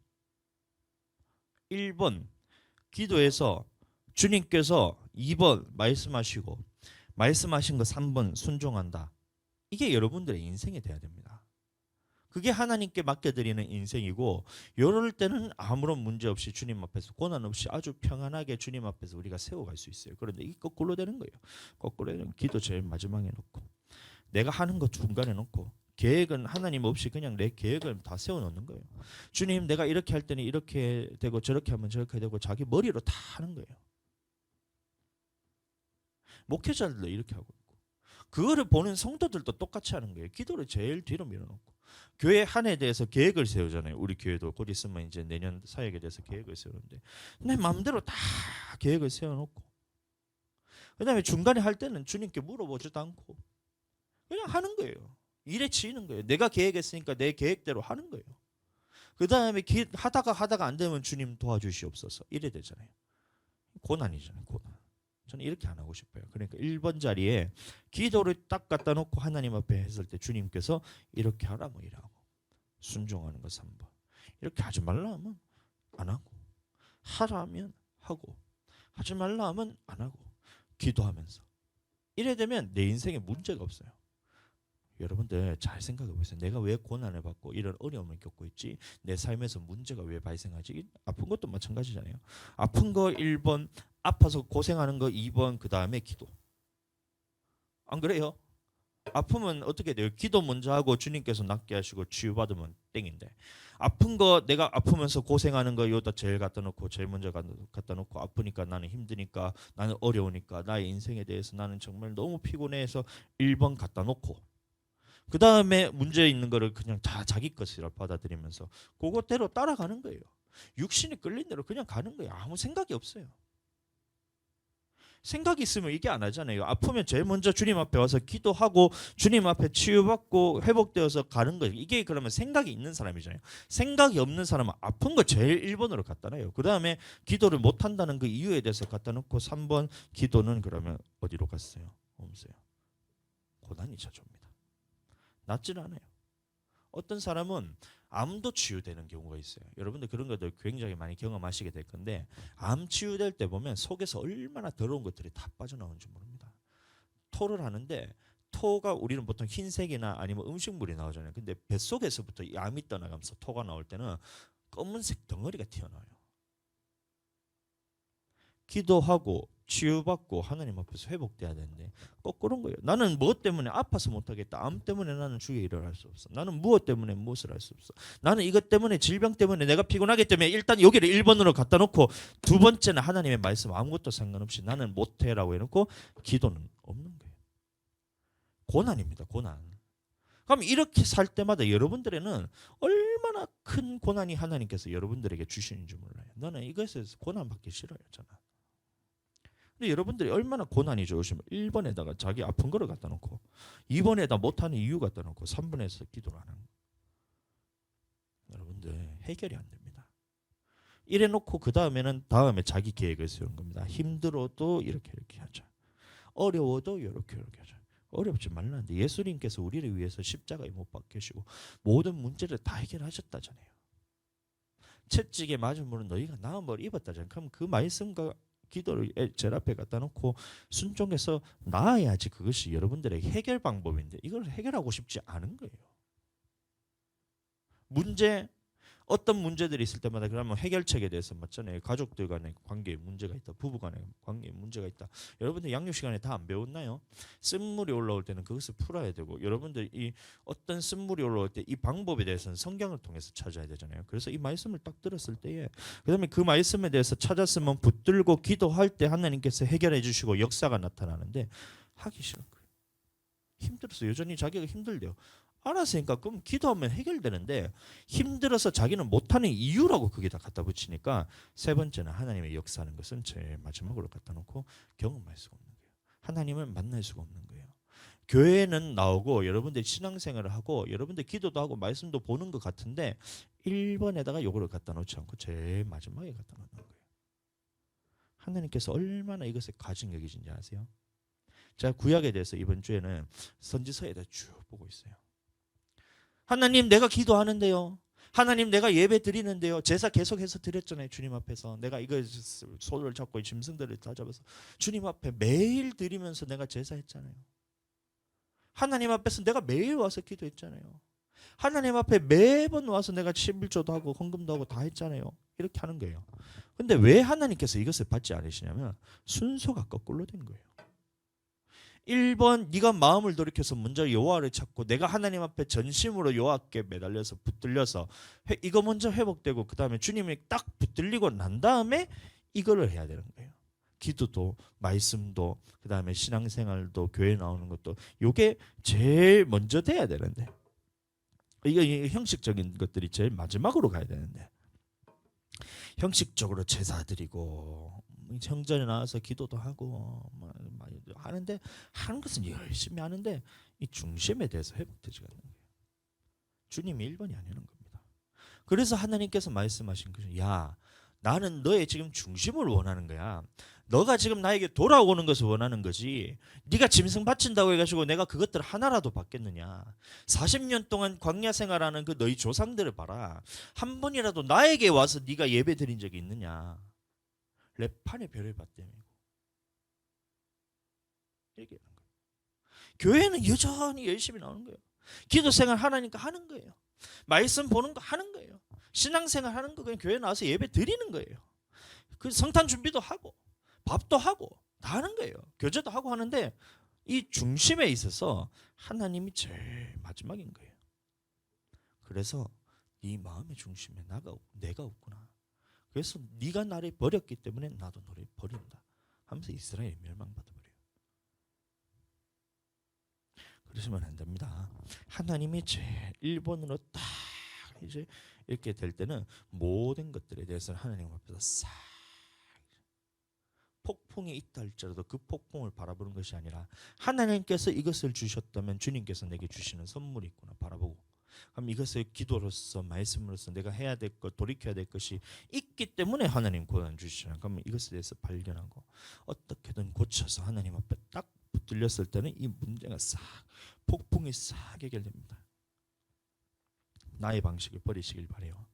S1: 1번 기도해서 주님께서 2번 말씀하시고 말씀하신 거 3번 순종한다. 이게 여러분들의 인생이 돼야 됩니다. 그게 하나님께 맡겨드리는 인생이고 이럴 때는 아무런 문제 없이 주님 앞에서 고난 없이 아주 평안하게 주님 앞에서 우리가 세워갈 수 있어요. 그런데 이게 거꾸로 되는 거예요. 거꾸로 되는 기도 제일 마지막에 놓고 내가 하는 거 중간에 놓고 계획은 하나님 없이 그냥 내 계획을 다 세워놓는 거예요. 주님 내가 이렇게 할 때는 이렇게 되고 저렇게 하면 저렇게 되고 자기 머리로 다 하는 거예요. 목회자들도 이렇게 하고 있고 그거를 보는 성도들도 똑같이 하는 거예요. 기도를 제일 뒤로 밀어놓고 교회 한 해에 대해서 계획을 세우잖아요. 우리 교회도 곧 있으면 이제 내년 사역에 대해서 계획을 세우는데 내 마음대로 다 계획을 세워놓고 그다음에 중간에 할 때는 주님께 물어보지도 않고 그냥 하는 거예요. 일에 치이는 거예요. 내가 계획했으니까 내 계획대로 하는 거예요. 그다음에 하다가 안 되면 주님 도와주시옵소서 이래 되잖아요. 고난이잖아요. 고난. 저는 이렇게 안 하고 싶어요. 그러니까 1번 자리에 기도를 딱 갖다 놓고 하나님 앞에 했을 때 주님께서 이렇게 하라 뭐 이라고 순종하는 거 3번. 이렇게 하지 말라 하면 안 하고 하라 하면 하고 하지 말라 하면 안 하고 기도하면서 이래 되면 내 인생에 문제가 없어요. 여러분들 잘 생각해 보세요. 내가 왜 고난을 받고 이런 어려움을 겪고 있지? 내 삶에서 문제가 왜 발생하지? 아픈 것도 마찬가지잖아요. 아픈 거 1번, 아파서 고생하는 거 2번, 그 다음에 기도. 안 그래요? 아프면 어떻게 돼요? 기도 먼저 하고 주님께서 낫게 하시고 치유받으면 땡인데 아픈 거 내가 아프면서 고생하는 거 여기다 제일 갖다 놓고 제일 먼저 갖다 놓고 아프니까 나는 힘드니까 나는 어려우니까 나의 인생에 대해서 나는 정말 너무 피곤해서 1번 갖다 놓고 그 다음에 문제 있는 거를 그냥 다 자기 것이라 받아들이면서 그것대로 따라가는 거예요. 육신이 끌린 대로 그냥 가는 거예요. 아무 생각이 없어요. 생각이 있으면 이게 안 하잖아요. 아프면 제일 먼저 주님 앞에 와서 기도하고 주님 앞에 치유받고 회복되어서 가는 거예요. 이게 그러면 생각이 있는 사람이잖아요. 생각이 없는 사람은 아픈 거 제일 1번으로 갖다 놔요. 그 다음에 기도를 못한다는 그 이유에 대해서 갖다 놓고 3번 기도는 그러면 어디로 갔어요? 없어요. 고난이 찾아옵니다. 낫질 않아요. 어떤 사람은 암도 치유되는 경우가 있어요. 여러분들 그런 것들 굉장히 많이 경험하시게 될 건데 암 치유될 때 보면 속에서 얼마나 더러운 것들이 다 빠져나오는지 모릅니다. 토를 하는데 토가 우리는 보통 흰색이나 아니면 음식물이 나오잖아요. 근데 뱃속에서부터 이 암이 떠나가면서 토가 나올 때는 검은색 덩어리가 튀어나와요. 기도하고 치유받고 하나님 앞에서 회복돼야 되는데 거꾸로인 거예요. 나는 무엇 때문에 아파서 못하겠다. 암 때문에 나는 주의 일을 할 수 없어. 나는 무엇 때문에 무엇을 할 수 없어. 나는 이것 때문에 질병 때문에 내가 피곤하기 때문에 일단 여기를 1번으로 갖다 놓고 두 번째는 하나님의 말씀 아무것도 상관없이 나는 못해라고 해놓고 기도는 없는 거예요. 고난입니다. 고난. 그럼 이렇게 살 때마다 여러분들에는 얼마나 큰 고난이 하나님께서 여러분들에게 주시는지 몰라요. 너는 이것에서 고난 받기 싫어요. 저는. 근데 여러분들이 얼마나 고난이 좋으시면 1번에다가 자기 아픈 거를 갖다 놓고 2번에다 못하는 이유 갖다 놓고 3번에서 기도를 하는 거예요. 여러분들 해결이 안 됩니다. 이래 놓고 그 다음에는 다음에 자기 계획을 세우는 겁니다. 힘들어도 이렇게 하자. 어려워도 이렇게 하자. 어렵지 말라는데 예수님께서 우리를 위해서 십자가에 못 박히시고 모든 문제를 다 해결하셨다잖아요. 채찍에 맞은 물은 너희가 나은 걸 입었다잖아요. 그럼 그 말씀과 기도를 제 앞에 갖다 놓고 순종해서 나아야지 그것이 여러분들의 해결 방법인데 이걸 해결하고 싶지 않은 거예요. 문제 어떤 문제들이 있을 때마다 그러면 해결책에 대해서 맞잖아요. 가족들 간의 관계에 문제가 있다. 부부 간의 관계에 문제가 있다. 여러분들 양육 시간에 다 안 배웠나요? 쓴물이 올라올 때는 그것을 풀어야 되고 여러분들 이 어떤 쓴물이 올라올 때 이 방법에 대해서는 성경을 통해서 찾아야 되잖아요. 그래서 이 말씀을 딱 들었을 때에 그다음에 그 말씀에 대해서 찾았으면 붙들고 기도할 때 하나님께서 해결해 주시고 역사가 나타나는데 하기 싫은 거예요. 힘들어서 여전히 자기가 힘들대요. 알았으니까 그럼 기도하면 해결되는데 힘들어서 자기는 못하는 이유라고 거기다 갖다 붙이니까 세 번째는 하나님의 역사하는 것은 제일 마지막으로 갖다 놓고 경험할 수가 없는 거예요. 하나님을 만날 수가 없는 거예요. 교회는 나오고 여러분들 신앙생활을 하고 여러분들 기도도 하고 말씀도 보는 것 같은데 1번에다가 요거를 갖다 놓지 않고 제일 마지막에 갖다 놓는 거예요. 하나님께서 얼마나 이것을 가증 여기신지 아세요? 제가 구약에 대해서 이번 주에는 선지서에다 쭉 보고 있어요. 하나님 내가 기도하는데요. 하나님 내가 예배 드리는데요. 제사 계속해서 드렸잖아요. 주님 앞에서. 내가 이거 소를 잡고 짐승들을 다 잡아서 주님 앞에 매일 드리면서 내가 제사했잖아요. 하나님 앞에서 내가 매일 와서 기도했잖아요. 하나님 앞에 매번 와서 내가 11조도 하고 헌금도 하고 다 했잖아요. 이렇게 하는 거예요. 근데 왜 하나님께서 이것을 받지 않으시냐면 순서가 거꾸로 된 거예요. 1번 네가 마음을 돌이켜서 먼저 여호와를 찾고 내가 하나님 앞에 전심으로 여호와께 매달려서 붙들려서 이거 먼저 회복되고 그 다음에 주님이 딱 붙들리고 난 다음에 이거를 해야 되는 거예요. 기도도 말씀도 그 다음에 신앙생활도 교회 나오는 것도 이게 제일 먼저 돼야 되는데 이게 형식적인 것들이 제일 마지막으로 가야 되는데 형식적으로 제사 드리고 성전에 나와서 기도도 하고 하는데 하는 것은 열심히 하는데 이 중심에 대해서 회복되지 않는 거예요. 주님이 1번이 아니는 겁니다. 그래서 하나님께서 말씀하신 거죠. 야, 나는 너의 지금 중심을 원하는 거야. 너가 지금 나에게 돌아오는 것을 원하는 거지. 네가 짐승 바친다고 해가지고 내가 그것들 하나라도 받겠느냐. 40년 동안 광야 생활하는 그 너희 조상들을 봐라. 한 번이라도 나에게 와서 네가 예배 드린 적이 있느냐. 랩판에 별을 받대며 얘기하는 거예요. 교회는 여전히 열심히 나오는 거예요. 기도 생활 하나니까 하는 거예요. 말씀 보는 거 하는 거예요. 신앙생활 하는 거 그냥 교회 나와서 예배 드리는 거예요. 그 성탄 준비도 하고 밥도 하고 다 하는 거예요. 교제도 하고 하는데 이 중심에 있어서 하나님이 제일 마지막인 거예요. 그래서 네 마음의 중심에 내가 없구나. 그래서 네가 나를 버렸기 때문에 나도 너를 버린다 하면서 이스라엘이 멸망받아버려요. 그러시면 안 됩니다. 하나님이 제일 1번으로 딱 이제 이렇게 될 때는 모든 것들에 대해서는 하나님 앞에서 싹, 폭풍이 있다 할지라도 그 폭풍을 바라보는 것이 아니라 하나님께서 이것을 주셨다면 주님께서 내게 주시는 선물이 있구나 바라보고, 그럼 이것을 기도로서 말씀으로서 내가 해야 될 것, 돌이켜야 될 것이 있기 때문에 하나님 고난 주시잖아요. 그러면 이것에 대해서 발견하고 어떻게든 고쳐서 하나님 앞에 딱 붙들렸을 때는 이 문제가 싹, 폭풍이 싹 해결됩니다. 나의 방식을 버리시길 바래요.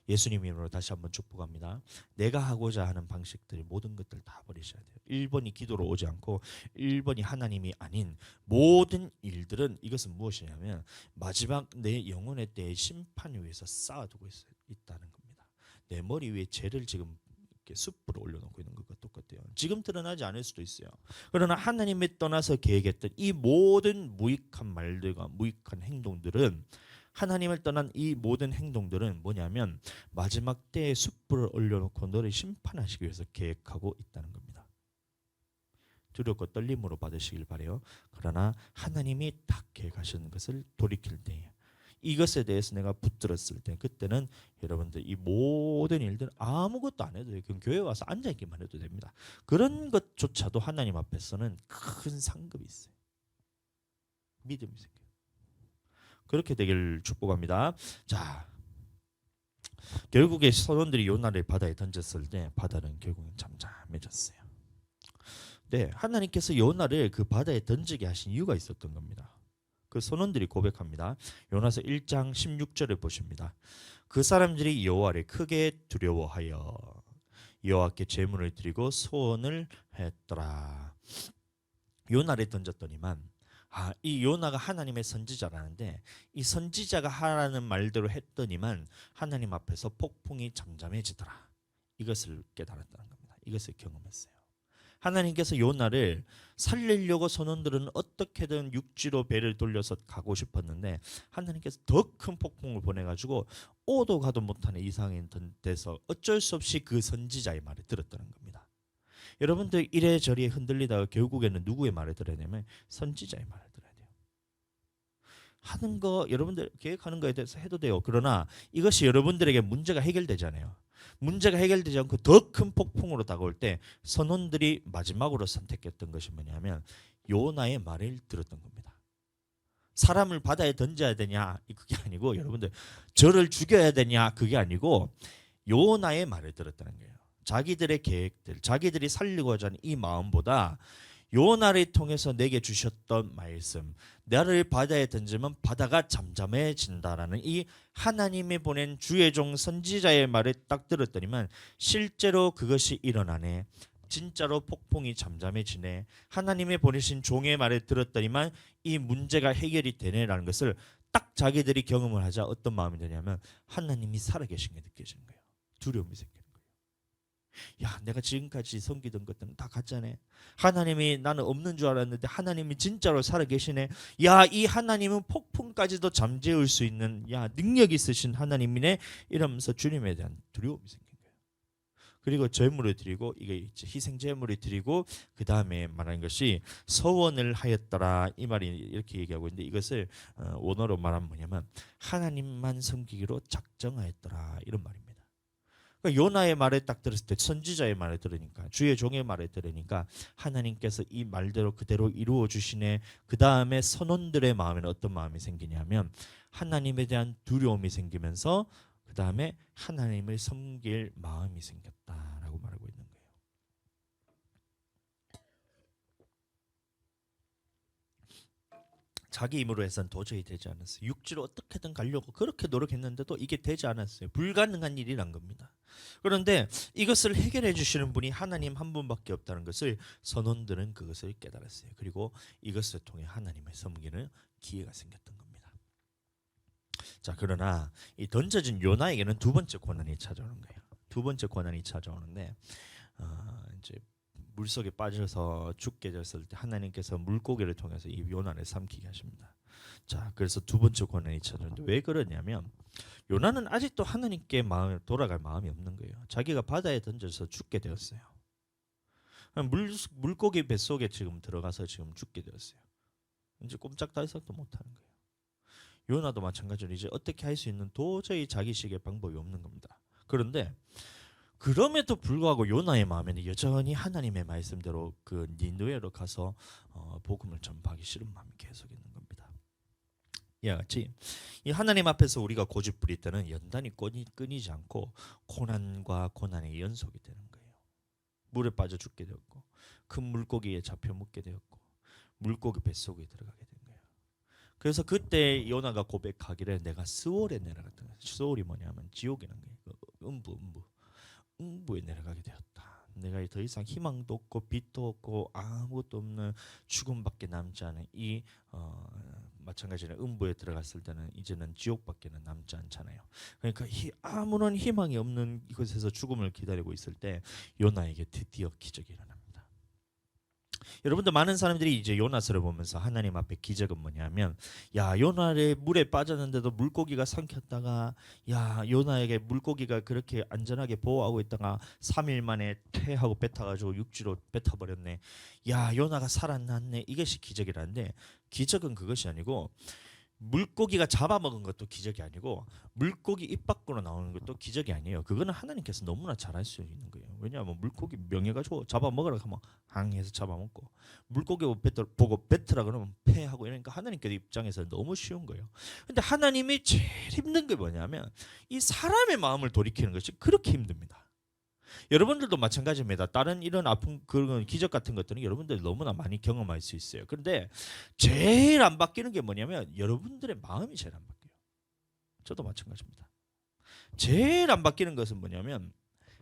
S1: 예수님 이름으로 다시 한번 축복합니다. 내가 하고자 하는 방식들 모든 것들 다 버리셔야 돼요. 1번이 기도로 오지 않고 1번이 하나님이 아닌 모든 일들은 이것은 무엇이냐면 마지막 내 영혼의 때의 심판 위에서 쌓아두고 있다는 겁니다. 내 머리 위에 죄를 지금 이렇게 숯불을 올려놓고 있는 것과 똑같아요. 지금 드러나지 않을 수도 있어요. 그러나 하나님이 떠나서 계획했던 이 모든 무익한 말들과 무익한 행동들은, 하나님을 떠난 이 모든 행동들은 뭐냐면 마지막 때에 숯불을 올려놓고 너를 심판하시기 위해서 계획하고 있다는 겁니다. 두렵고 떨림으로 받으시길 바래요. 그러나 하나님이 딱 계획하시는 것을 돌이킬 때에, 이것에 대해서 내가 붙들었을 때, 그때는 여러분들 이 모든 일들 아무것도 안 해도 돼요. 그럼 교회 와서 앉아있기만 해도 됩니다. 그런 것조차도 하나님 앞에서는 큰 상급이 있어요. 믿음이 생겨요. 그렇게 되길 축복합니다. 자, 결국에 선원들이 요나를 바다에 던졌을 때 바다는 결국은 잠잠해졌어요. 네, 하나님께서 요나를 그 바다에 던지게 하신 이유가 있었던 겁니다. 그 선원들이 고백합니다. 요나서 1장 16절을 보십니다. 그 사람들이 여호와를 크게 두려워하여 여호와께 제물을 드리고 소원을 했더라. 요나를 던졌더니만, 이 요나가 하나님의 선지자라는데 이 선지자가 하라는 말대로 했더니만 하나님 앞에서 폭풍이 잠잠해지더라. 이것을 깨달았다는 겁니다. 이것을 경험했어요. 하나님께서 요나를 살리려고 선원들은 어떻게든 육지로 배를 돌려서 가고 싶었는데 하나님께서 더 큰 폭풍을 보내가지고 오도 가도 못하는 이상한 데서 어쩔 수 없이 그 선지자의 말을 들었다는 겁니다. 여러분들 이래저래 흔들리다가 결국에는 누구의 말을 들어야 되냐면 선지자의 말을 들어야 돼요. 하는 거 여러분들 계획하는 거에 대해서 해도 돼요. 그러나 이것이 여러분들에게 문제가 해결되잖아요. 문제가 해결되지 않고 더 큰 폭풍으로 다가올 때 선원들이 마지막으로 선택했던 것이 뭐냐면 요나의 말을 들었던 겁니다. 사람을 바다에 던져야 되냐 그게 아니고, 여러분들 저를 죽여야 되냐 그게 아니고 요나의 말을 들었다는 거예요. 자기들의 계획들, 자기들이 살리고자 하는 이 마음보다 요나를 통해서 내게 주셨던 말씀, 나를 바다에 던지면 바다가 잠잠해진다라는 이 하나님이 보낸 주의 종 선지자의 말을 딱 들었더니만 실제로 그것이 일어나네. 진짜로 폭풍이 잠잠해지네. 하나님이 보내신 종의 말을 들었더니만 이 문제가 해결이 되네라는 것을 딱 자기들이 경험을 하자 어떤 마음이 드냐면 하나님이 살아계신 게 느껴지는 거예요. 두려움이 생겨요. 야, 내가 지금까지 섬기던 것들은 다 가짜네. 하나님이, 나는 없는 줄 알았는데 하나님이 진짜로 살아계시네. 야, 이 하나님은 폭풍까지도 잠재울 수 있는 능력 있으신 하나님이네. 이러면서 주님에 대한 두려움이 생긴 거예요. 그리고 제물을 드리고, 이게 희생 제물을 드리고 그 다음에 말하는 것이 서원을 하였더라. 이 말이 이렇게 얘기하고 있는데 이것을 원어로 말하면 뭐냐면 하나님만 섬기기로 작정하였더라, 이런 말입니다. 요나의 말을 딱 들었을 때, 선지자의 말을 들으니까, 주의 종의 말을 들으니까 하나님께서 이 말대로 그대로 이루어 주시네. 그 다음에 선원들의 마음에는 어떤 마음이 생기냐면 하나님에 대한 두려움이 생기면서 그 다음에 하나님을 섬길 마음이 생겼다라고 말하고 있는 거예요. 자기 힘으로 해서는 도저히 되지 않았어요. 육지로 어떻게든 가려고 그렇게 노력했는데도 이게 되지 않았어요. 불가능한 일이란 겁니다. 그런데 이것을 해결해 주시는 분이 하나님 한 분밖에 없다는 것을 선원들은 그것을 깨달았어요. 그리고 이것을 통해 하나님을 섬기는 기회가 생겼던 겁니다. 자, 그러나 이 던져진 요나에게는 두 번째 고난이 찾아오는 거예요. 두 번째 고난이 찾아오는데 이제 물속에 빠져서 죽게 됐을 때 하나님께서 물고기를 통해서 이 요나를 삼키게 하십니다. 자, 그래서 두 번째 고난이 찾아오는데 왜 그러냐면 요나는 아직도 하나님께 돌아갈 마음이 없는 거예요. 자기가 바다에 던져서 죽게 되었어요. 물고기 뱃속에 지금 들어가서 지금 죽게 되었어요. 이제 꼼짝달싹도 못하는 거예요. 요나도 마찬가지로 이제 어떻게 할 수 있는 도저히 자기식의 방법이 없는 겁니다. 그런데 그럼에도 불구하고 요나의 마음에는 여전히 하나님의 말씀대로 그 니느웨로 가서 복음을 전파하기 싫은 마음이 계속 있는 겁니다. 이와 같이 이 하나님 앞에서 우리가 고집부릴 때는 연단이 끊이지 않고 고난과 고난의 연속이 되는 거예요. 물에 빠져 죽게 되었고 큰 물고기에 잡혀 먹게 되었고 물고기 뱃속에 들어가게 된 거예요. 그래서 그때 요나가 고백하기를 내가 스올에 내려갔다. 스올이 뭐냐면 지옥이라는 거예요. 음부에 내려가게 되었다. 내가 더 이상 희망도 없고 빛도 없고 아무것도 없는 죽음밖에 남지 않은 이 마찬가지로 음부에 들어갔을 때는 이제는 지옥밖에는 남지 않잖아요. 그러니까 아무런 희망이 없는 이곳에서 죽음을 기다리고 있을 때 요나에게 드디어 기적이 일어납니다. 여러분들 많은 사람들이 이제 요나서를 보면서 하나님 앞에 기적은 뭐냐면 야 요나를 물에 빠졌는데도 물고기가 삼켰다가 야 요나에게 물고기가 그렇게 안전하게 보호하고 있다가 3일 만에 퇴하고 뱉어가지고 육지로 뱉어버렸네. 야 요나가 살아났네. 이것이 기적이라는데 기적은 그것이 아니고 물고기가 잡아먹은 것도 기적이 아니고 물고기 입 밖으로 나오는 것도 기적이 아니에요. 그거는 하나님께서 너무나 잘할 수 있는 거예요. 왜냐하면 물고기 명예가지고 잡아먹으라 하면 항해해서 잡아먹고 물고기 보고 뱉으라 그러면 패하고 이러니까 하나님께 입장에서 너무 쉬운 거예요. 근데 하나님이 제일 힘든 게 뭐냐면 이 사람의 마음을 돌이키는 것이 그렇게 힘듭니다. 여러분들도 마찬가지입니다. 다른 이런 아픈 그런 기적 같은 것들은 여러분들 너무나 많이 경험할 수 있어요. 그런데 제일 안 바뀌는 게 뭐냐면 여러분들의 마음이 제일 안 바뀌어요. 저도 마찬가지입니다. 제일 안 바뀌는 것은 뭐냐면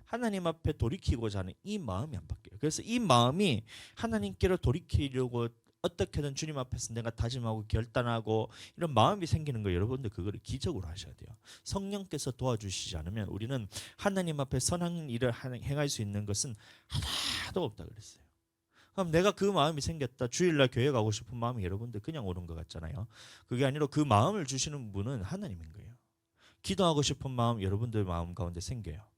S1: 하나님 앞에 돌이키고자 하는 이 마음이 안 바뀌어요. 그래서 이 마음이 하나님께로 돌이키려고 어떻게든 주님 앞에서 내가 다짐하고 결단하고 이런 마음이 생기는 거 여러분들 그거를 기적으로 하셔야 돼요. 성령께서 도와주시지 않으면 우리는 하나님 앞에 선한 일을 행할 수 있는 것은 하나도 없다 그랬어요. 그럼 내가 그 마음이 생겼다. 주일날 교회 가고 싶은 마음이 여러분들 그냥 오는 것 같잖아요. 그게 아니라 그 마음을 주시는 분은 하나님인 거예요. 기도하고 싶은 마음 여러분들 마음 가운데 생겨요.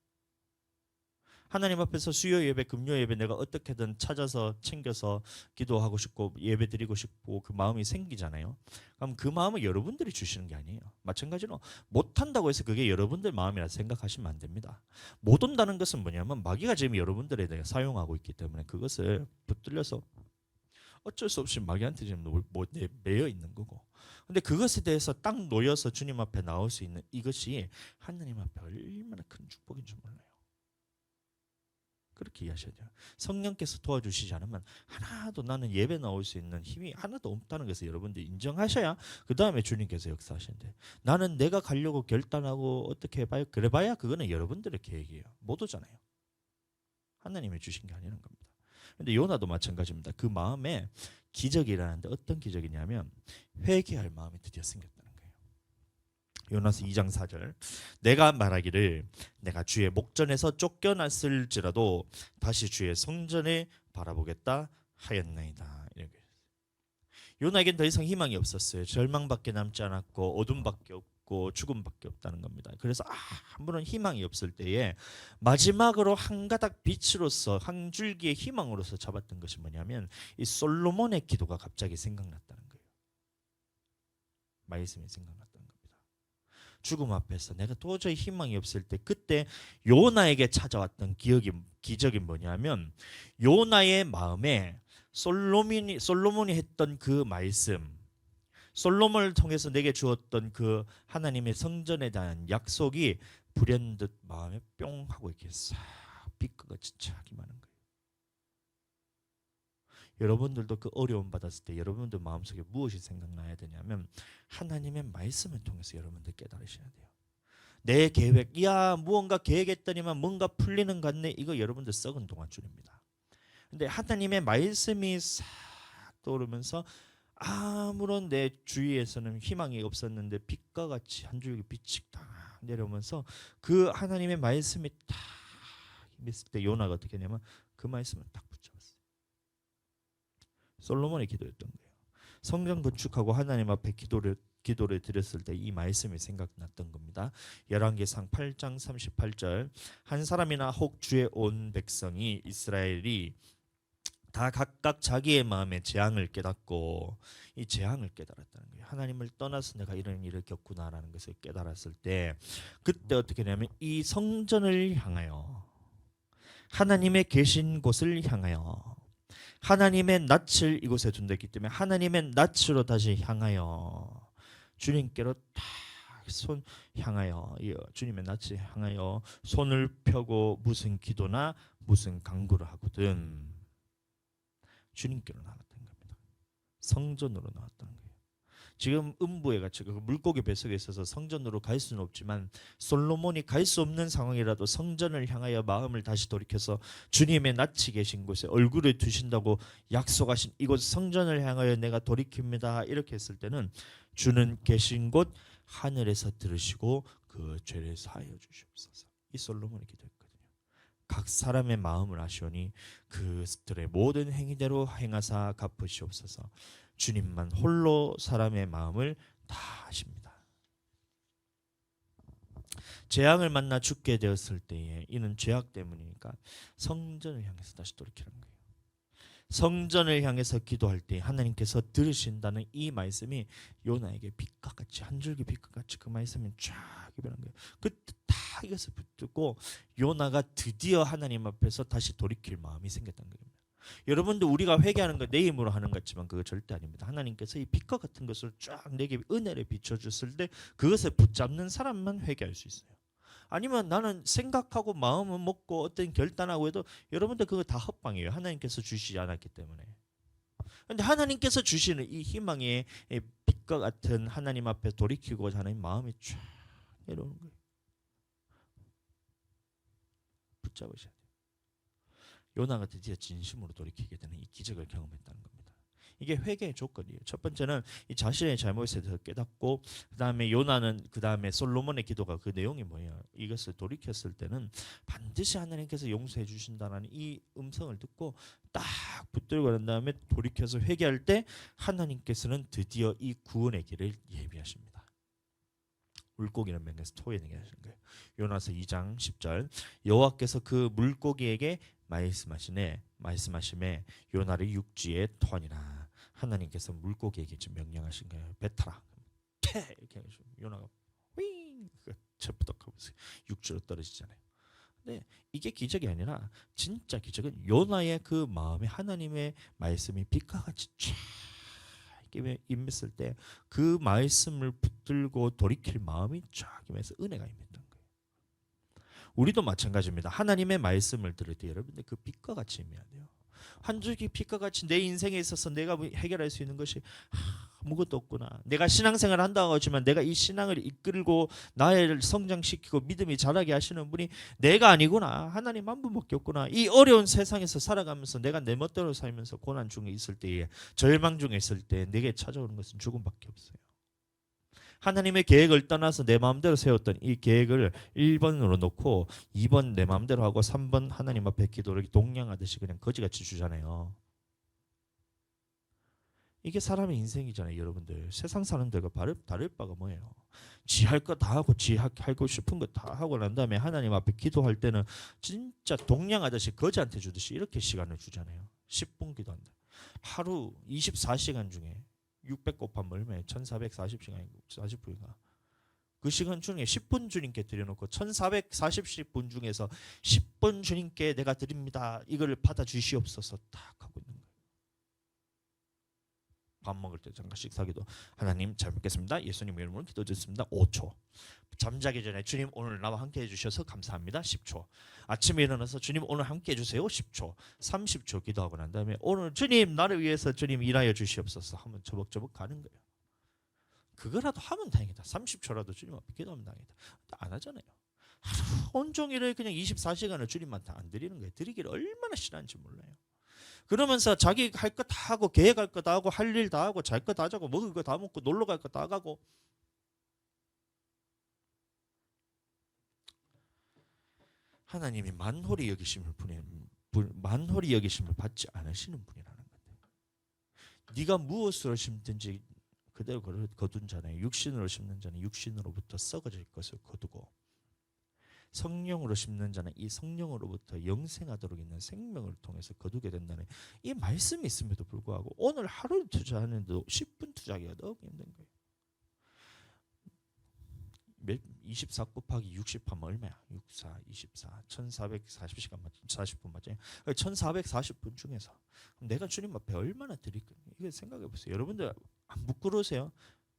S1: 하나님 앞에서 수요 예배, 금요 예배 내가 어떻게든 찾아서 챙겨서 기도하고 싶고 예배 드리고 싶고 그 마음이 생기잖아요. 그럼 그 마음은 여러분들이 주시는 게 아니에요. 마찬가지로 못한다고 해서 그게 여러분들 마음이라 생각하시면 안 됩니다. 못 온다는 것은 뭐냐면 마귀가 지금 여러분들에 대해 사용하고 있기 때문에 그것을 붙들려서 어쩔 수 없이 마귀한테 지금 매여 있는 거고. 근데 그것에 대해서 딱 놓여서 주님 앞에 나올 수 있는 이것이 하나님 앞에 얼마나 큰 축복인 줄 몰라요. 그렇게 이해하셔야 돼요. 성령께서 도와주시지 않으면 하나도 나는 예배 나올 수 있는 힘이 하나도 없다는 것을 여러분들이 인정하셔야 그 다음에 주님께서 역사하시는데 나는 내가 가려고 결단하고 어떻게 해봐요? 그래봐야 그거는 여러분들의 계획이에요. 못 오잖아요. 하나님이 주신 게 아니라는 겁니다. 근데 요나도 마찬가지입니다. 그 마음에 기적이 일어나는데 어떤 기적이냐면 회개할 마음이 드디어 생겼다는 거예요. 요나서 2장 4절 내가 말하기를 내가 주의 목전에서 쫓겨났을지라도 다시 주의 성전에 바라보겠다 하였나이다. 요나에겐 더 이상 희망이 없었어요. 절망밖에 남지 않았고 어둠밖에 없고 죽음밖에 없다는 겁니다. 그래서 아무런 희망이 없을 때에 마지막으로 한 가닥 빛으로서 한 줄기의 희망으로서 잡았던 것이 뭐냐면 이 솔로몬의 기도가 갑자기 생각났다는 거예요. 말씀이 생각났다는 겁니다. 죽음 앞에서 내가 도저히 희망이 없을 때 그때 요나에게 찾아왔던 기적이 뭐냐면 요나의 마음에 솔로몬이 했던 그 말씀, 솔로몬을 통해서 내게 주었던 그 하나님의 성전에 대한 약속이 불현듯 마음에 뿅 하고 이렇게 싹 빛같이 착 임하는 거예요. 여러분들도 그 어려움 받았을 때 여러분들 마음속에 무엇이 생각나야 되냐면 하나님의 말씀을 통해서 여러분들 깨달으셔야 돼요. 내 계획, 무언가 계획했더니만 뭔가 풀리는 것 같네. 이거 여러분들 썩은 동안줄입니다. 근데 하나님의 말씀이 싹 떠오르면서 아무런 내 주위에서는 희망이 없었는데 빛과 같이 한 줄기 빛이 딱 내려오면서 그 하나님의 말씀이 딱 임했을 때 요나가 어떻게 했냐면 그 말씀을 딱 붙잡았어요. 솔로몬의 기도였던 거예요. 성전 건축하고 하나님 앞에 기도를 드렸을 때 이 말씀이 생각났던 겁니다. 열왕기상 8장 38절 한 사람이나 혹 주의 온 백성이 이스라엘이 다 각각 자기의 마음의 재앙을 깨닫고 이 재앙을 깨달았다는 거예요. 하나님을 떠나서 내가 이런 일을 겪구나라는 것을 깨달았을 때 그때 어떻게 되냐면 이 성전을 향하여 하나님의 계신 곳을 향하여 하나님의 낯을 이곳에 둔댔기 때문에 하나님의 낯으로 다시 향하여 주님께로 딱 손 향하여 주님의 낯을 향하여 손을 펴고 무슨 기도나 무슨 간구를 하거든 주님께로 나갔다는 겁니다. 성전으로 나왔다는 거예요. 지금 음부에 갇혀 물고기 뱃속에 있어서 성전으로 갈 수는 없지만 솔로몬이 갈 수 없는 상황이라도 성전을 향하여 마음을 다시 돌이켜서 주님의 낯이 계신 곳에 얼굴을 두신다고 약속하신 이곳 성전을 향하여 내가 돌이킵니다. 이렇게 했을 때는 주는 계신 곳 하늘에서 들으시고 그 죄를 사하여 주시옵소서. 이 솔로몬의 기도였거든요. 각 사람의 마음을 아시오니 그들의 모든 행위대로 행하사 갚으시옵소서. 주님만 홀로 사람의 마음을 다 아십니다. 재앙을 만나 죽게 되었을 때에 이는 죄악 때문이니까 성전을 향해서 다시 돌이키는 거예요. 성전을 향해서 기도할 때 하나님께서 들으신다는 이 말씀이 요나에게 빛과 같이 한 줄기 빛과 같이 그 말씀이 쫙 변한 거예요. 그때 다 이것을 붙들고 요나가 드디어 하나님 앞에서 다시 돌이킬 마음이 생겼던 거예요. 여러분들 우리가 회개하는 거 내 힘으로 하는 것 같지만 그거 절대 아닙니다. 하나님께서 이 빛과 같은 것을 쫙 내게 은혜를 비춰줬을 때 그것을 붙잡는 사람만 회개할 수 있어요. 아니면 나는 생각하고 마음은 먹고 어떤 결단하고 해도 여러분들 그거 다 헛방이에요. 하나님께서 주시지 않았기 때문에. 그런데 하나님께서 주시는 이 희망의 빛과 같은 하나님 앞에 돌이키고자 하는 마음이 쫙 내려오는 거예요. 붙잡으셔야 돼요. 요나가 드디어 진심으로 돌이키게 되는 이 기적을 경험했다는 겁니다. 이게 회개의 조건이에요. 첫 번째는 이 자신의 잘못에 대해서 깨닫고 그다음에 요나는 그다음에 솔로몬의 기도가 그 내용이 뭐예요? 이것을 돌이켰을 때는 반드시 하나님께서 용서해 주신다는 이 음성을 듣고 딱 붙들고 난 다음에 돌이켜서 회개할 때 하나님께서는 드디어 이 구원의 길을 예비하십니다. 물고기는 맹에서 토에 내게 하신 거예요. 요나서 2장 10절 여호와께서 그 물고기에게 말씀하심에 요나를 육지에 토하니라. 하나님께서 물고기에게 지금 명령하신 거예요. 뱉어라. 퇴 이렇게 해가지고 요나가 윙 첩부덕하고 육지로 떨어지잖아요. 근데 이게 기적이 아니라 진짜 기적은 요나의 그 마음에 하나님의 말씀이 빛과 같이 쫙 임했을 때 그 말씀을 붙들고 돌이킬 마음이 쫙 임해서 은혜가 임했던 거예요. 우리도 마찬가지입니다. 하나님의 말씀을 들을 때 여러분들 그 빛과 같이 임해야 돼요. 한 줄기 빛과 같이 내 인생에 있어서 내가 해결할 수 있는 것이 아무것도 없구나. 내가 신앙생활을 한다고 하지만 내가 이 신앙을 이끌고 나를 성장시키고 믿음이 자라게 하시는 분이 내가 아니구나. 하나님 한 분밖에 없구나. 이 어려운 세상에서 살아가면서 내가 내 멋대로 살면서 고난 중에 있을 때에 절망 중에 있을 때 내게 찾아오는 것은 죽음밖에 없어요. 하나님의 계획을 떠나서 내 마음대로 세웠던 이 계획을 1번으로 놓고 2번 내 마음대로 하고 3번 하나님 앞에 기도를 동냥하듯이 그냥 거지같이 주잖아요. 이게 사람의 인생이잖아요. 여러분들 세상 사람들과 다를 바가 뭐예요? 지 할 거 다 하고 지 하고 싶은 거 다 하고 난 다음에 하나님 앞에 기도할 때는 진짜 동냥하듯이 거지한테 주듯이 이렇게 시간을 주잖아요. 10분 기도한다. 하루 24시간 중에 600 곱하면 얼마예요? 1440시간 40분인가? 그 시간 중에 10분 주님께 드려놓고 1440분 중에서 10분 주님께 내가 드립니다. 이걸 받아주시옵소서 딱 하고 있는 거예요. 밥 먹을 때 잠깐 식사기도 하나님 잘 먹겠습니다. 예수님 이름으로 기도드렸습니다. 5초. 잠자기 전에 주님 오늘 나와 함께 해주셔서 감사합니다. 10초. 아침에 일어나서 주님 오늘 함께 해주세요. 10초. 30초 기도하고 난 다음에 오늘 주님 나를 위해서 주님 일하여 주시옵소서 하면 저벅저벅 가는 거예요. 그거라도 하면 다행이다. 30초라도 주님 앞에 기도하면 다행이다. 안 하잖아요. 하루 온종일을 그냥 24시간을 주님한테 안 드리는 거예요. 드리기를 얼마나 싫어하는지 몰라요. 그러면서 자기 할 거 다 하고 계획할 거 다 하고 할 일 다 하고 잘 거 다 자고 먹을 거 다 먹고 놀러 갈 거 다 가고 하나님이 만홀히 여기심을 받지 않으시는 분이라는 거예요. 네가 무엇으로 심든지 그대로 거둔 자는 육신으로 심는 자는 육신으로부터 썩어질 것을 거두고 성령으로 심는 자는 이 성령으로부터 영생하도록 있는 생명을 통해서 거두게 된다는 이 말씀이 있음에도 불구하고 오늘 하루를 투자하는데도 10분 투자하기가 너무 힘든 거예요. 24 곱하기 60 하면 얼마야? 64, 24, 1440시간 맞죠? 40분 맞죠? 1440분 중에서 내가 주님 앞에 얼마나 드릴 거예요? 이거 생각해 보세요. 여러분들 안 부끄러우세요?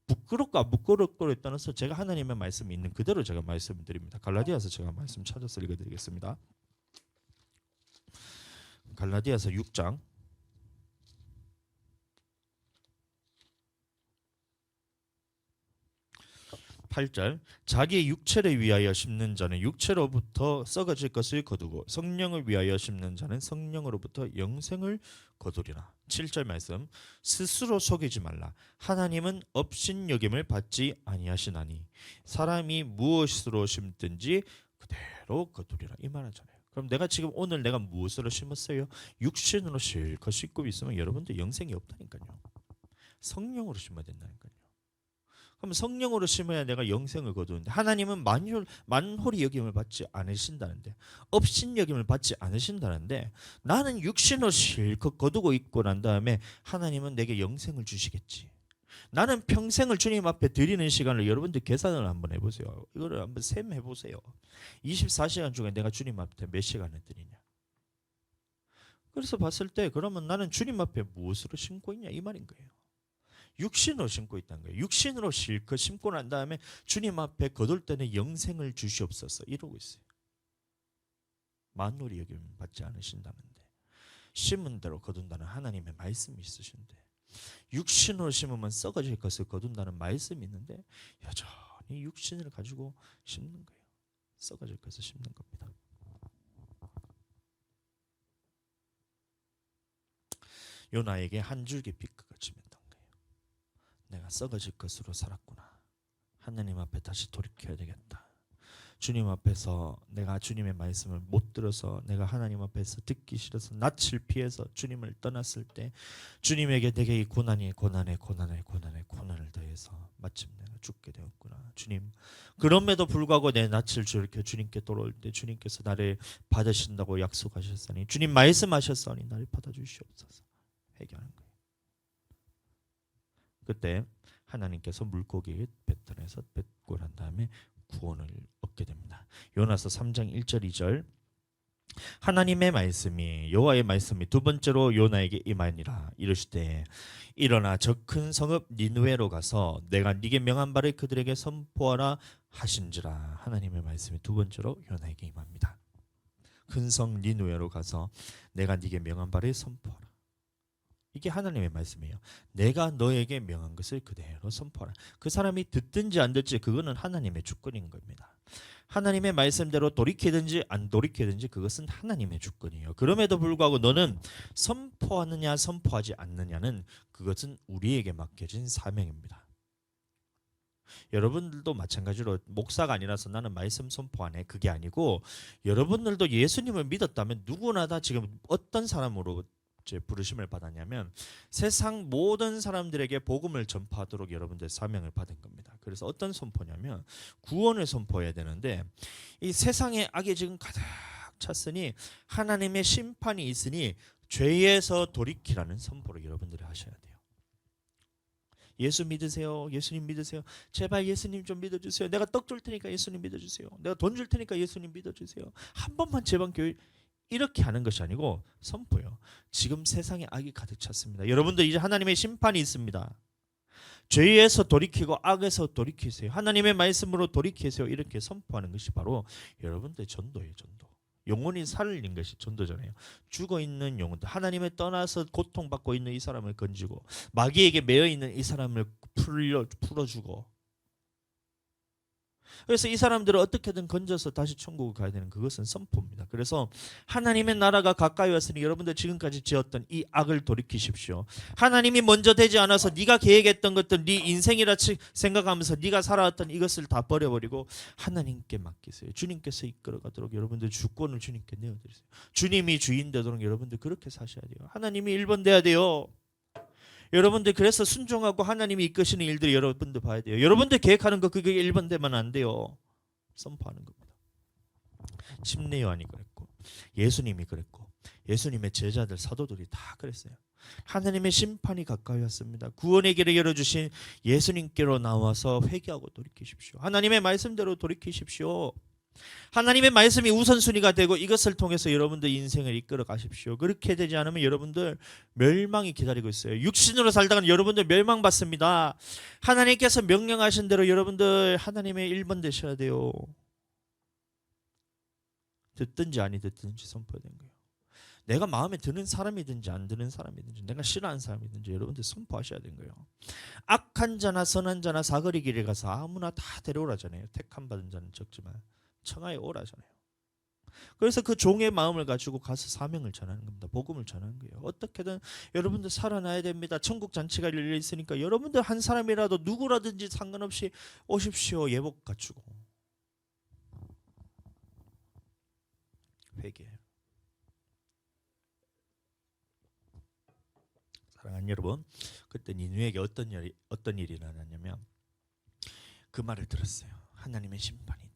S1: 부끄럽고 안 부끄럽고를 떠나서 제가 하나님의 말씀이 있는 그대로 제가 말씀을 드립니다. 갈라디아서 제가 말씀 찾아서 읽어드리겠습니다. 갈라디아서 6장 8절 자기의 육체를 위하여 심는 자는 육체로부터 썩어질 것을 거두고 성령을 위하여 심는 자는 성령으로부터 영생을 거두리라. 7절 말씀 스스로 속이지 말라. 하나님은 업신여김을 받지 아니하시나니 사람이 무엇으로 심든지 그대로 거두리라. 이 말하잖아요. 그럼 내가 지금 오늘 내가 무엇으로 심었어요? 육신으로 실컷 심고 있으면 여러분들 영생이 없다니까요. 성령으로 심어야 된다니까요. 그럼 성령으로 심어야 내가 영생을 거두는데 하나님은 만홀히 여김을 받지 않으신다는데 업신 여김을 받지 않으신다는데 나는 육신으로 실컷 거두고 있고 난 다음에 하나님은 내게 영생을 주시겠지. 나는 평생을 주님 앞에 드리는 시간을 여러분들 계산을 한번 해보세요. 이거를 한번 셈해보세요. 24시간 중에 내가 주님 앞에 몇 시간을 드리냐. 그래서 봤을 때 그러면 나는 주님 앞에 무엇으로 심고 있냐 이 말인 거예요. 육신으로 심고 있다는 거예요. 육신으로 실컷 심고 난 다음에 주님 앞에 거둘 때는 영생을 주시옵소서 이러고 있어요. 만홀히 여김을 받지 않으신다는데 심은 대로 거둔다는 하나님의 말씀이 있으신데 육신으로 심으면 썩어질 것을 거둔다는 말씀이 있는데 여전히 육신을 가지고 심는 거예요. 썩어질 것을 심는 겁니다. 요나에게 한 줄기 빛과 같이 맺던 거예요. 내가 썩어질 것으로 살았구나. 하나님 앞에 다시 돌이켜야 되겠다. 주님 앞에서 내가 주님의 말씀을 못 들어서 내가 하나님 앞에서 듣기 싫어서 낯을 피해서 주님을 떠났을 때 주님에게 내게 이 고난을 더해서 마침 내가 죽게 되었구나. 주님 그럼에도 불구하고 내 낯을 즐겨 주님께 돌아올 때 주님께서 나를 받으신다고 약속하셨으니 주님 말씀하셨으니 나를 받아주시옵소서. 회개하는 거예요. 그때 하나님께서 물고기 뱉어내서 뱉고 난 다음에 구원을 얻게 됩니다. 요나서 3장 1절 2절 하나님의 말씀이 여호와의 말씀이 두 번째로 요나에게 임하니라. 이르시되 일어나 저 큰 성읍 니느웨로 가서 내가 네게 명한 바를 그들에게 선포하라 하신지라. 하나님의 말씀이 두 번째로 요나에게 임합니다. 큰 성 니느웨로 가서 내가 네게 명한 바를 선포하라. 이게 하나님의 말씀이에요. 내가 너에게 명한 것을 그대로 선포하라. 그 사람이 듣든지 안 듣지 그거는 하나님의 주권인 겁니다. 하나님의 말씀대로 돌이키든지 안 돌이키든지 그것은 하나님의 주권이에요. 그럼에도 불구하고 너는 선포하느냐 선포하지 않느냐는 그것은 우리에게 맡겨진 사명입니다. 여러분들도 마찬가지로 목사가 아니라서 나는 말씀 선포 안 해. 그게 아니고 여러분들도 예수님을 믿었다면 누구나 다 지금 어떤 사람으로 부르심을 받았냐면 세상 모든 사람들에게 복음을 전파하도록 여러분들 사명을 받은 겁니다. 그래서 어떤 선포냐면 구원을 선포해야 되는데 이 세상에 악이 지금 가득 찼으니 하나님의 심판이 있으니 죄에서 돌이키라는 선포를 여러분들이 하셔야 돼요. 예수 믿으세요. 예수님 믿으세요. 제발 예수님 좀 믿어주세요. 내가 떡 줄 테니까 예수님 믿어주세요. 내가 돈 줄 테니까 예수님 믿어주세요. 한 번만 제발 교회 이렇게 하는 것이 아니고 선포요. 지금 세상에 악이 가득 찼습니다. 여러분들 이제 하나님의 심판이 있습니다. 죄에서 돌이키고 악에서 돌이키세요. 하나님의 말씀으로 돌이키세요. 이렇게 선포하는 것이 바로 여러분들의 전도예요. 전도. 영혼이 살린 것이 전도잖아요. 죽어있는 영혼들 하나님을 떠나서 고통받고 있는 이 사람을 건지고 마귀에게 매여있는 이 사람을 풀어주고 그래서 이 사람들을 어떻게든 건져서 다시 천국을 가야 되는 그것은 선포입니다. 그래서 하나님의 나라가 가까이 왔으니 여러분들 지금까지 지었던 이 악을 돌이키십시오. 하나님이 먼저 되지 않아서 네가 계획했던 것들 네 인생이라 생각하면서 네가 살아왔던 이것을 다 버려버리고 하나님께 맡기세요. 주님께서 이끌어가도록 여러분들 주권을 주님께 내어드리세요. 주님이 주인 되도록 여러분들 그렇게 사셔야 돼요. 하나님이 1번 돼야 돼요. 여러분들 그래서 순종하고 하나님이 이끄시는 일들이 여러분들 봐야 돼요. 여러분들 계획하는 거 그게 1번 되면 안 돼요. 선포하는 겁니다. 침례 요한이 그랬고 예수님이 그랬고 예수님의 제자들 사도들이 다 그랬어요. 하나님의 심판이 가까이 왔습니다. 구원의 길을 열어주신 예수님께로 나와서 회개하고 돌이키십시오. 하나님의 말씀대로 돌이키십시오. 하나님의 말씀이 우선순위가 되고 이것을 통해서 여러분들 인생을 이끌어 가십시오. 그렇게 되지 않으면 여러분들 멸망이 기다리고 있어요. 육신으로 살다가는 여러분들 멸망받습니다. 하나님께서 명령하신 대로 여러분들 하나님의 1번 되셔야 돼요. 듣든지 아니 듣든지 선포된 거예요. 내가 마음에 드는 사람이든지 안 드는 사람이든지 내가 싫어하는 사람이든지 여러분들 선포하셔야 되는 거예요. 악한 자나 선한 자나 사거리 길에 가서 아무나 다 데려오라잖아요. 택함 받은 자는 적지만 청하에 오라잖아요. 그래서 그 종의 마음을 가지고 가서 사명을 전하는 겁니다. 복음을 전하는 거예요. 어떻게든 여러분들 살아나야 됩니다. 천국 잔치가 열려 있으니까 여러분들 한 사람이라도 누구라든지 상관없이 오십시오. 예복 갖추고 회개. 사랑하는 여러분, 그때 니누에게 어떤 일이 일어났냐면 그 말을 들었어요. 하나님의 심판이 있다.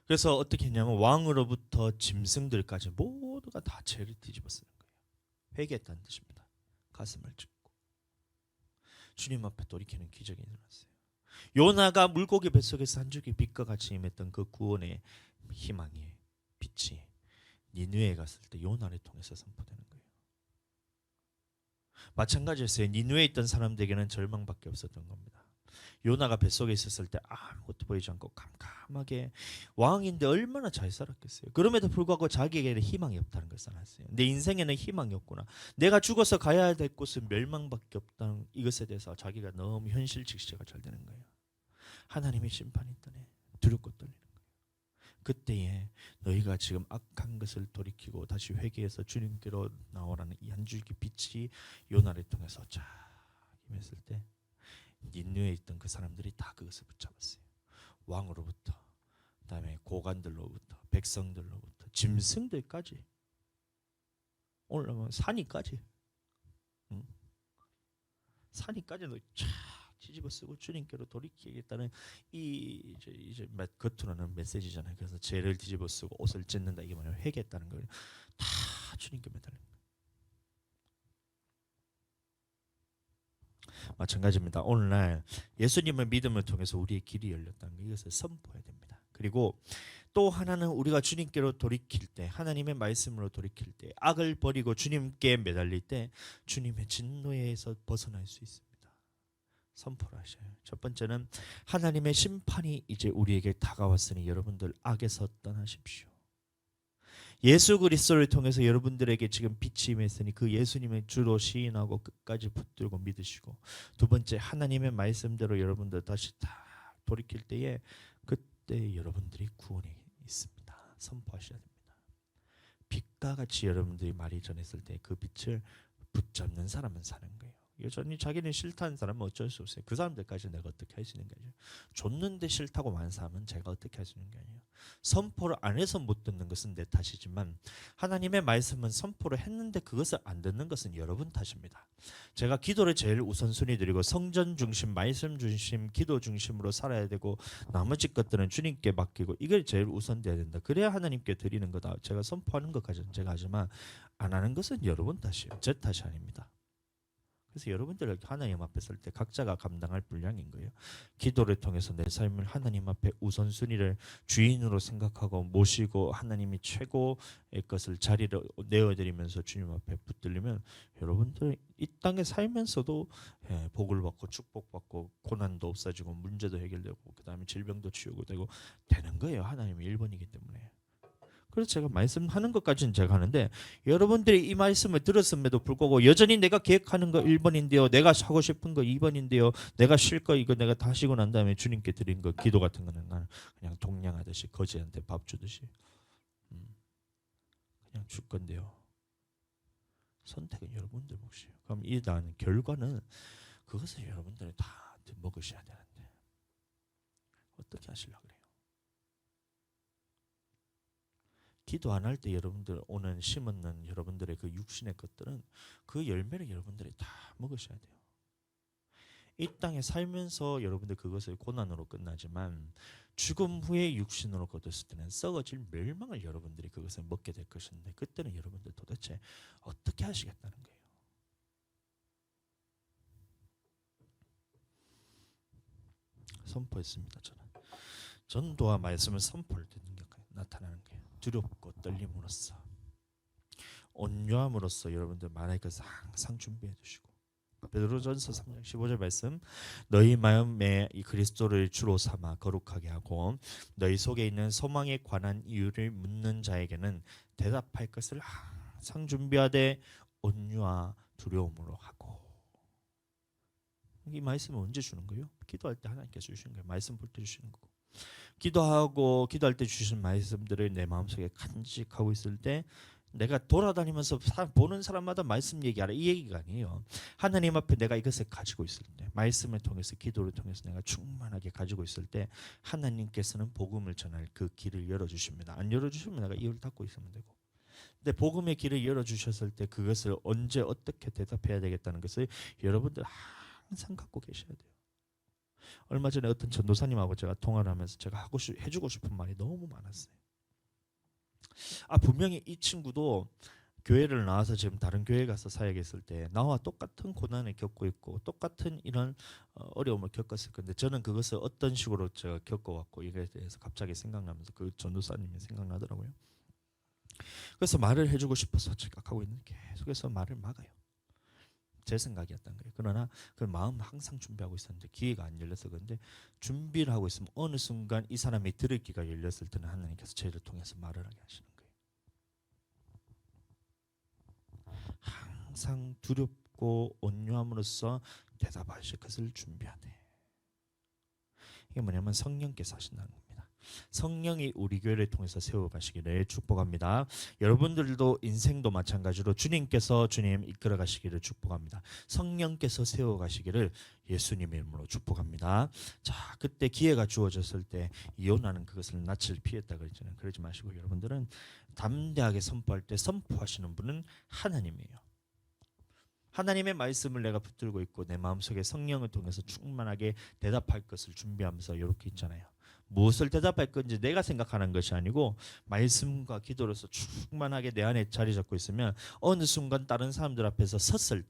S1: 그래서 어떻게 했냐면 왕으로부터 짐승들까지 모두가 다 죄를 뒤집어 쓰는 거예요. 회개했다는 뜻입니다. 가슴을 찢고 주님 앞에 돌이키는 기적이 일어났어요. 요나가 물고기 뱃속에서 한 줄기 빛과 같이 임했던 그 구원의 희망이 빛이 니느웨에 갔을 때 요나를 통해서 선포되는 거예요. 마찬가지였어요. 니느웨에 있던 사람들에게는 절망밖에 없었던 겁니다. 요나가 뱃속에 있었을 때 아무것도 보이지 않고 캄캄하게 왕인데 얼마나 잘 살았겠어요. 그럼에도 불구하고 자기에게는 희망이 없다는 것을 알았어요. 내 인생에는 희망이 없구나. 내가 죽어서 가야 될 곳은 멸망밖에 없다는 이것에 대해서 자기가 너무 현실 직시가 잘 되는 거예요. 하나님의 심판이 있다네. 두렵고 떨리는 거예요. 그때에 너희가 지금 악한 것을 돌이키고 다시 회개해서 주님께로 나오라는 이 한 줄기 빛이 요나를 통해서 쫙 임했을 때 닌느웨에 있던 그 사람들이 다 그것을 붙잡았어요. 왕으로부터 그다음에 고관들로부터 백성들로부터 짐승들까지 올라오면 산이까지 산이까지도 쫙 뒤집어 쓰고 주님께로 돌이키겠다는 이 이제 겉으로는 메시지잖아요. 그래서 죄를 뒤집어 쓰고 옷을 찢는다 이게 뭐냐면 회개했다는 거예요. 다 주님께 매달린 거예요. 마찬가지입니다. 오늘날 예수님을 믿음을 통해서 우리의 길이 열렸다는 것 이것을 선포해야 됩니다. 그리고 또 하나는 우리가 주님께로 돌이킬 때 하나님의 말씀으로 돌이킬 때 악을 버리고 주님께 매달릴 때 주님의 진노에서 벗어날 수 있습니다. 선포를 하셔요. 첫 번째는 하나님의 심판이 이제 우리에게 다가왔으니 여러분들 악에서 떠나십시오. 예수 그리스도를 통해서 여러분들에게 지금 빛이 임했으니 그 예수님을 주로 시인하고 끝까지 붙들고 믿으시고 두 번째 하나님의 말씀대로 여러분들 다시 다 돌이킬 때에 그때 여러분들이 구원이 있습니다. 선포하셔야 됩니다. 빛과 같이 여러분들이 말이 전했을 때 그 빛을 붙잡는 사람은 사는 거예요. 여전히 자기는 싫다는 사람은 어쩔 수 없어요. 그 사람들까지 내가 어떻게 할 수 있는 거죠. 줬는데 싫다고 많은 사람은 제가 어떻게 할 수 있는 게 아니에요. 선포를 안 해서 못 듣는 것은 내 탓이지만 하나님의 말씀은 선포를 했는데 그것을 안 듣는 것은 여러분 탓입니다. 제가 기도를 제일 우선순위 드리고 성전 중심, 말씀 중심, 기도 중심으로 살아야 되고 나머지 것들은 주님께 맡기고 이걸 제일 우선돼야 된다. 그래야 하나님께 드리는 거다. 제가 선포하는 것까지는 제가 하지만 안 하는 것은 여러분 탓이에요. 제 탓이 아닙니다. 그래서 여러분들 하나님 앞에 설 때 각자가 감당할 분량인 거예요. 기도를 통해서 내 삶을 하나님 앞에 우선순위를 주인으로 생각하고 모시고 하나님이 최고의 것을 자리를 내어드리면서 주님 앞에 붙들리면 여러분들 이 땅에 살면서도 복을 받고 축복받고 고난도 없어지고 문제도 해결되고 그 다음에 질병도 치유고 되고 되는 거예요. 하나님이 1번이기 때문에. 그래서 제가 말씀하는 것까지는 제가 하는데 여러분들이 이 말씀을 들었음에도 불구하고 여전히 내가 계획하는 거 1번인데요. 내가 하고 싶은 거 2번인데요. 내가 쉴 거 이거 내가 다 쉬고 난 다음에 주님께 드린 거 기도 같은 거는 나는 그냥 동냥하듯이 거지한테 밥 주듯이 그냥 줄 건데요. 선택은 여러분들 몫이에요. 그럼 이 난 결과는 그것을 여러분들이 다 먹으셔야 되는데 어떻게 하시려고 그래요? 기도 안 할 때 여러분들 오는 심은 여러분들의 그 육신의 것들은 그 열매를 여러분들이 다 먹으셔야 돼요. 이 땅에 살면서 여러분들 그것을 고난으로 끝나지만 죽음 후에 육신으로 거뒀을 때는 썩어질 멸망을 여러분들이 그것을 먹게 될 것인데 그때는 여러분들 도대체 어떻게 하시겠다는 거예요? 선포했습니다. 저는 전도와 말씀을 선포할 때 능력이 나타나는 거예요. 두렵고 떨림으로써 온유함으로써 여러분들 말할 것을 항상 준비해 두시고 베드로전서 3장 15절 말씀 너희 마음에 이 그리스도를 주로 삼아 거룩하게 하고 너희 속에 있는 소망에 관한 이유를 묻는 자에게는 대답할 것을 항상 준비하되 온유와 두려움으로 하고. 이 말씀을 언제 주는 거예요? 기도할 때 하나님께서 주시는 거예요. 말씀 볼 때 주시는 거고 기도할 때 주신 말씀들을 내 마음속에 간직하고 있을 때 내가 돌아다니면서 보는 사람마다 말씀 얘기하라 이 얘기가 아니에요. 하나님 앞에 내가 이것을 가지고 있을 때 말씀을 통해서 기도를 통해서 내가 충만하게 가지고 있을 때 하나님께서는 복음을 전할 그 길을 열어주십니다. 안 열어주시면 내가 입을 닫고 있으면 되고 근데 복음의 길을 열어주셨을 때 그것을 언제 어떻게 대답해야 되겠다는 것을 여러분들 항상 갖고 계셔야 돼요. 얼마 전에 어떤 전도사님하고 제가 통화를 하면서 제가 해주고 싶은 말이 너무 많았어요. 분명히 이 친구도 교회를 나와서 지금 다른 교회 가서 사역했을 때 나와 똑같은 고난을 겪고 있고 똑같은 이런 어려움을 겪었을 건데 저는 그것을 어떤 식으로 제가 겪어왔고 이거에 대해서 갑자기 생각나면서 그 전도사님이 생각나더라고요. 그래서 말을 해주고 싶어서 제가 하고 있는데 계속해서 말을 막아요. 제 생각이었던 거예요. 그러나 그 마음 항상 준비하고 있었는데 기회가 안 열려서 그런데 준비를 하고 있으면 어느 순간 이 사람이 들을 기가 열렸을 때는 하나님께서 저를 통해서 말을 하게 하시는 거예요. 항상 두렵고 온유함으로써 대답하실 것을 준비하되 이게 뭐냐면 성령께서 하신다는 겁니다. 성령이 우리 교회를 통해서 세워가시기를 축복합니다. 여러분들도 인생도 마찬가지로 주님께서 이끌어 가시기를 축복합니다. 성령께서 세워가시기를 예수님의 이름으로 축복합니다. 자, 그때 기회가 주어졌을 때 요나는 그것을 낯을 피했다 그랬잖아요. 그러지 마시고 여러분들은 담대하게 선포할 때 선포하시는 분은 하나님이에요. 하나님의 말씀을 내가 붙들고 있고 내 마음속에 성령을 통해서 충만하게 대답할 것을 준비하면서 이렇게 있잖아요. 무엇을 대답할 건지 내가 생각하는 것이 아니고 말씀과 기도로서 충만하게 내 안에 자리 잡고 있으면 어느 순간 다른 사람들 앞에서 섰을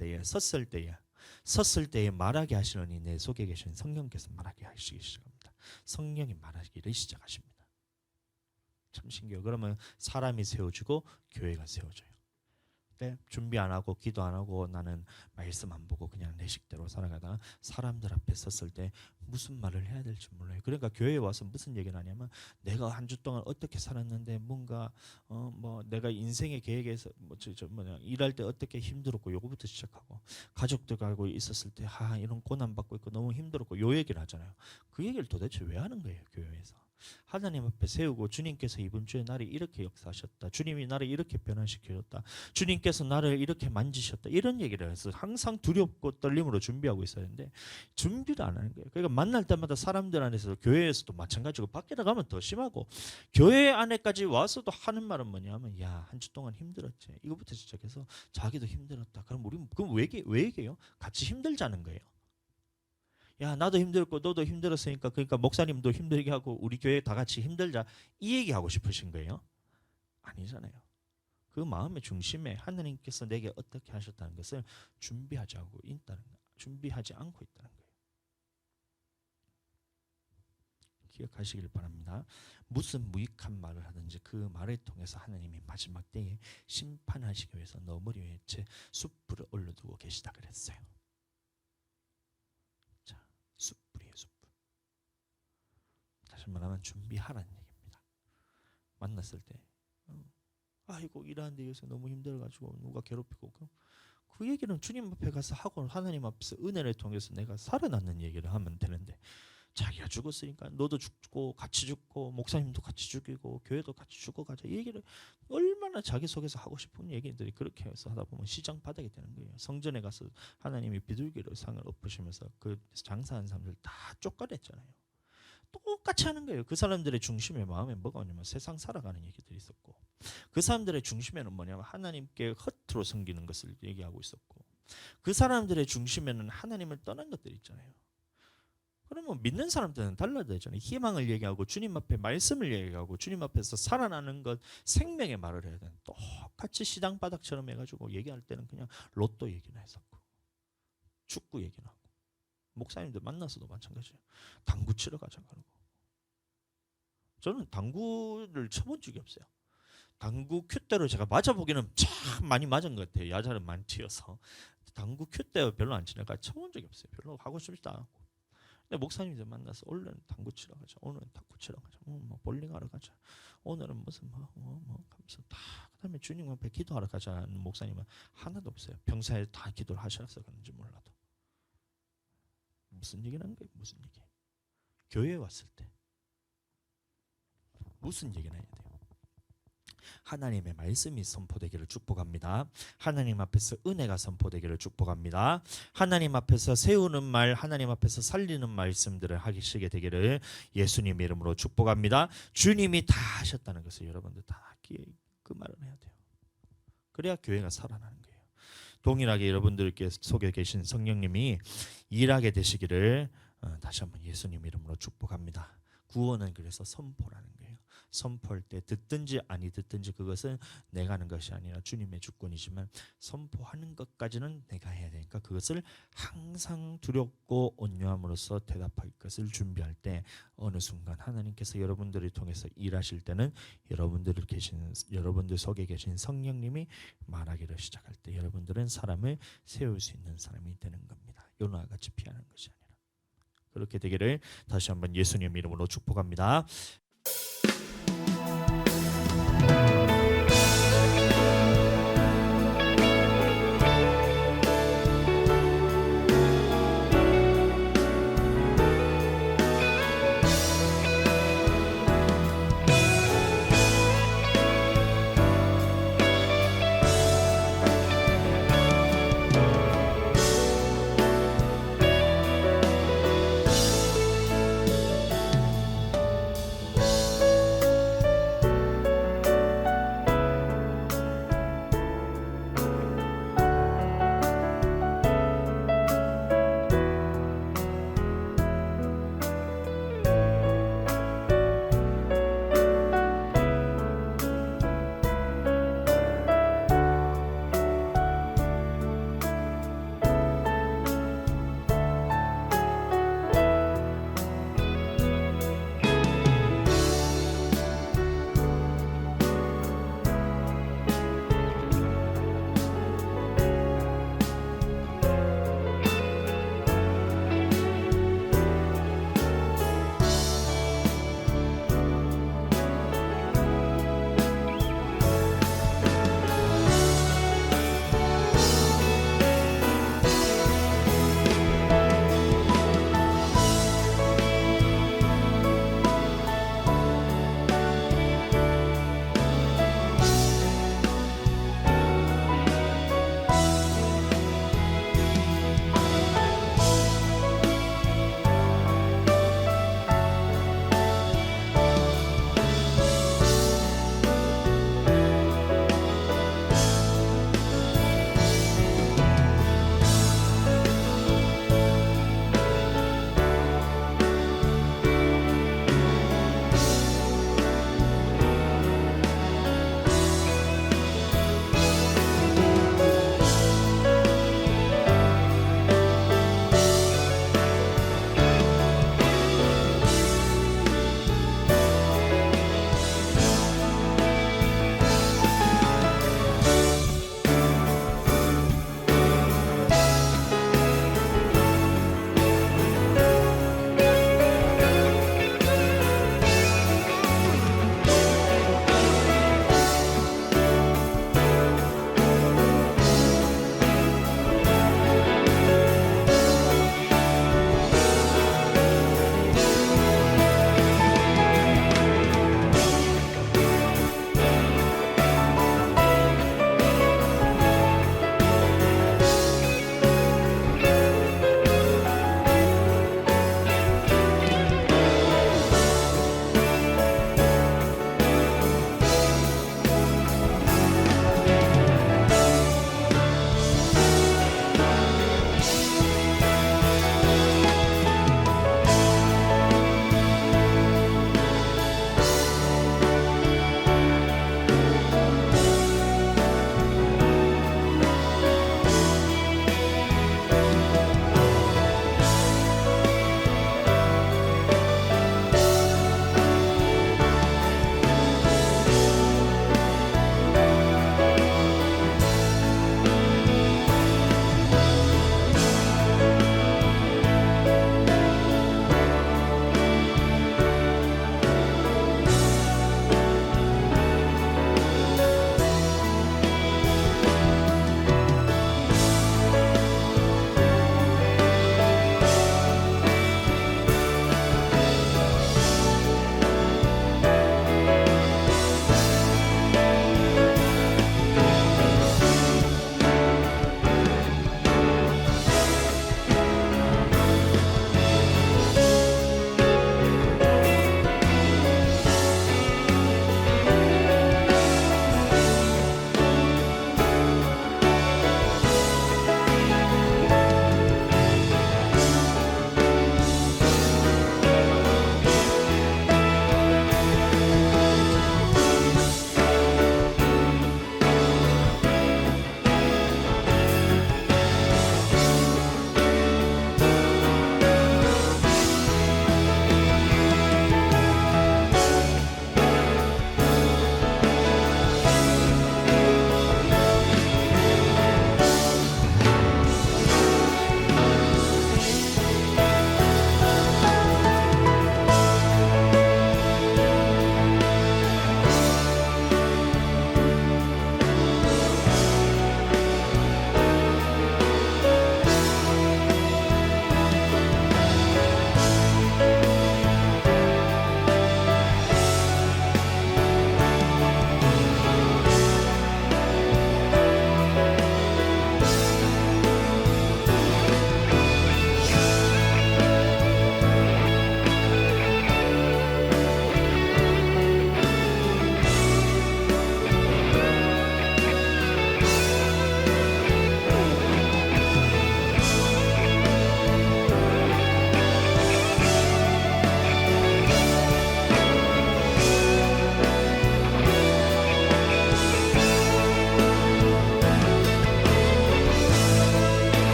S1: 때에 말하게 하시려니 내 속에 계신 성령께서 말하게 하시기 시작합니다. 성령이 말하기를 시작하십니다. 참 신기해요. 그러면 사람이 세워지고 교회가 세워져요. 때 준비 안 하고 기도 안 하고 나는 말씀 안 보고 그냥 내 식대로 살아가다가 사람들 앞에 섰을 때 무슨 말을 해야 될지 몰라요. 그러니까 교회에 와서 무슨 얘기를 하냐면 내가 한 주 동안 어떻게 살았는데 뭔가 뭐 내가 인생의 계획에서 일할 때 어떻게 힘들었고 요거부터 시작하고 가족들과 알고 있었을 때 이런 고난 받고 있고 너무 힘들었고 요 얘기를 하잖아요. 그 얘기를 도대체 왜 하는 거예요, 교회에서? 하나님 앞에 세우고 주님께서 이번 주에 나를 이렇게 역사하셨다. 주님이 나를 이렇게 변화시켜줬다. 주님께서 나를 이렇게 만지셨다. 이런 얘기를 해서 항상 두렵고 떨림으로 준비하고 있어야 하는데 준비를 안 하는 거예요. 그러니까 만날 때마다 사람들 안에서 교회에서도 마찬가지고 밖에 나가면 더 심하고 교회 안에까지 와서도 하는 말은 뭐냐면 야, 한 주 동안 힘들었지. 이거부터 시작해서 자기도 힘들었다. 그럼 우리 그럼 왜 얘기해요? 같이 힘들자는 거예요. 야, 나도 힘들고 너도 힘들었으니까 그러니까 목사님도 힘들게 하고 우리 교회 다 같이 힘들자 이 얘기하고 싶으신 거예요? 아니잖아요. 그 마음의 중심에 하나님께서 내게 어떻게 하셨다는 것을 준비하지 않고 있다는 거예요. 준비하지 않고 있다는 거예요. 기억하시길 바랍니다. 무슨 무익한 말을 하든지 그 말을 통해서 하나님이 마지막 때에 심판하시기 위해서 너 머리 위에 제 숯불을 올려두고 계시다 그랬어요. 숯불이에요, 숯불. 다시 말하면 준비하라는 얘기입니다. 만났을 때 아이고 일하는데 요새 너무 힘들어가지고 누가 괴롭히고 그 얘기는 주님 앞에 가서 하고 하나님 앞에서 은혜를 통해서 내가 살아났는 얘기를 하면 되는데 자기가 죽었으니까 너도 죽고 같이 죽고 목사님도 같이 죽이고 교회도 같이 죽어가자 이 얘기를 얼마나 자기 속에서 하고 싶은 얘기들이 그렇게 해서 하다 보면 시장 바닥이 되는 거예요. 성전에 가서 하나님이 비둘기로 상을 엎으시면서 그 장사하는 사람들 다 쫓아냈잖아요. 똑같이 하는 거예요. 그 사람들의 중심에 마음에 뭐가 오냐면 세상 살아가는 얘기들이 있었고 그 사람들의 중심에는 뭐냐면 하나님께 허투루 섬기는 것을 얘기하고 있었고 그 사람들의 중심에는 하나님을 떠난 것들이 있잖아요. 그러면 믿는 사람들은 달라야 되잖아요. 희망을 얘기하고 주님 앞에 말씀을 얘기하고 주님 앞에서 살아나는 것, 생명의 말을 해야 되는, 똑같이 시장바닥처럼 해가지고 얘기할 때는 그냥 로또 얘기나 했었고 축구 얘기나 하고, 목사님들 만나서도 마찬가지예요. 당구 치러 가자 그러고. 저는 당구를 쳐본 적이 없어요. 당구 큐대로 제가 맞아보기는 참 많이 맞은 것 같아요. 야자를 많이 튀어서. 당구 큐대 별로 안 치니까 쳐본 적이 없어요. 별로 하고 싶지도 않고. 근데 목사님들 만나서 오늘은 당구 치러 가자. 오늘은 탁구 치러 가자. 뭐 볼링하러 가자. 오늘은 무슨 하면서 다, 그다음에 주님 앞에 기도하러 가자는 목사님은 하나도 없어요. 평소에 다 기도를 하셔서 그런지 몰라도. 무슨 얘기를 하는 거예요? 무슨 얘기? 교회에 왔을 때 무슨 얘기를 해야 돼요? 하나님의 말씀이 선포되기를 축복합니다. 하나님 앞에서 은혜가 선포되기를 축복합니다. 하나님 앞에서 세우는 말, 하나님 앞에서 살리는 말씀들을 하시게 되기를 예수님 이름으로 축복합니다. 주님이 다 하셨다는 것을 여러분들 다 그 말을 해야 돼요. 그래야 교회가 살아나는 거예요. 동일하게 여러분들께 속에 계신 성령님이 일하게 되시기를 다시 한번 예수님 이름으로 축복합니다. 구원은 그래서 선포라는 거예요. 선포할 때 듣든지 아니 듣든지 그것은 내가 하는 것이 아니라 주님의 주권이지만 선포하는 것까지는 내가 해야 되니까 그것을 항상 두렵고 온유함으로써 대답할 것을 준비할 때 어느 순간 하나님께서 여러분들을 통해서 일하실 때는 여러분들 속에 계신 성령님이 말하기를 시작할 때 여러분들은 사람을 세울 수 있는 사람이 되는 겁니다. 요나와 같이 피하는 것이 아니라. 그렇게 되기를 다시 한번 예수님 이름으로 축복합니다.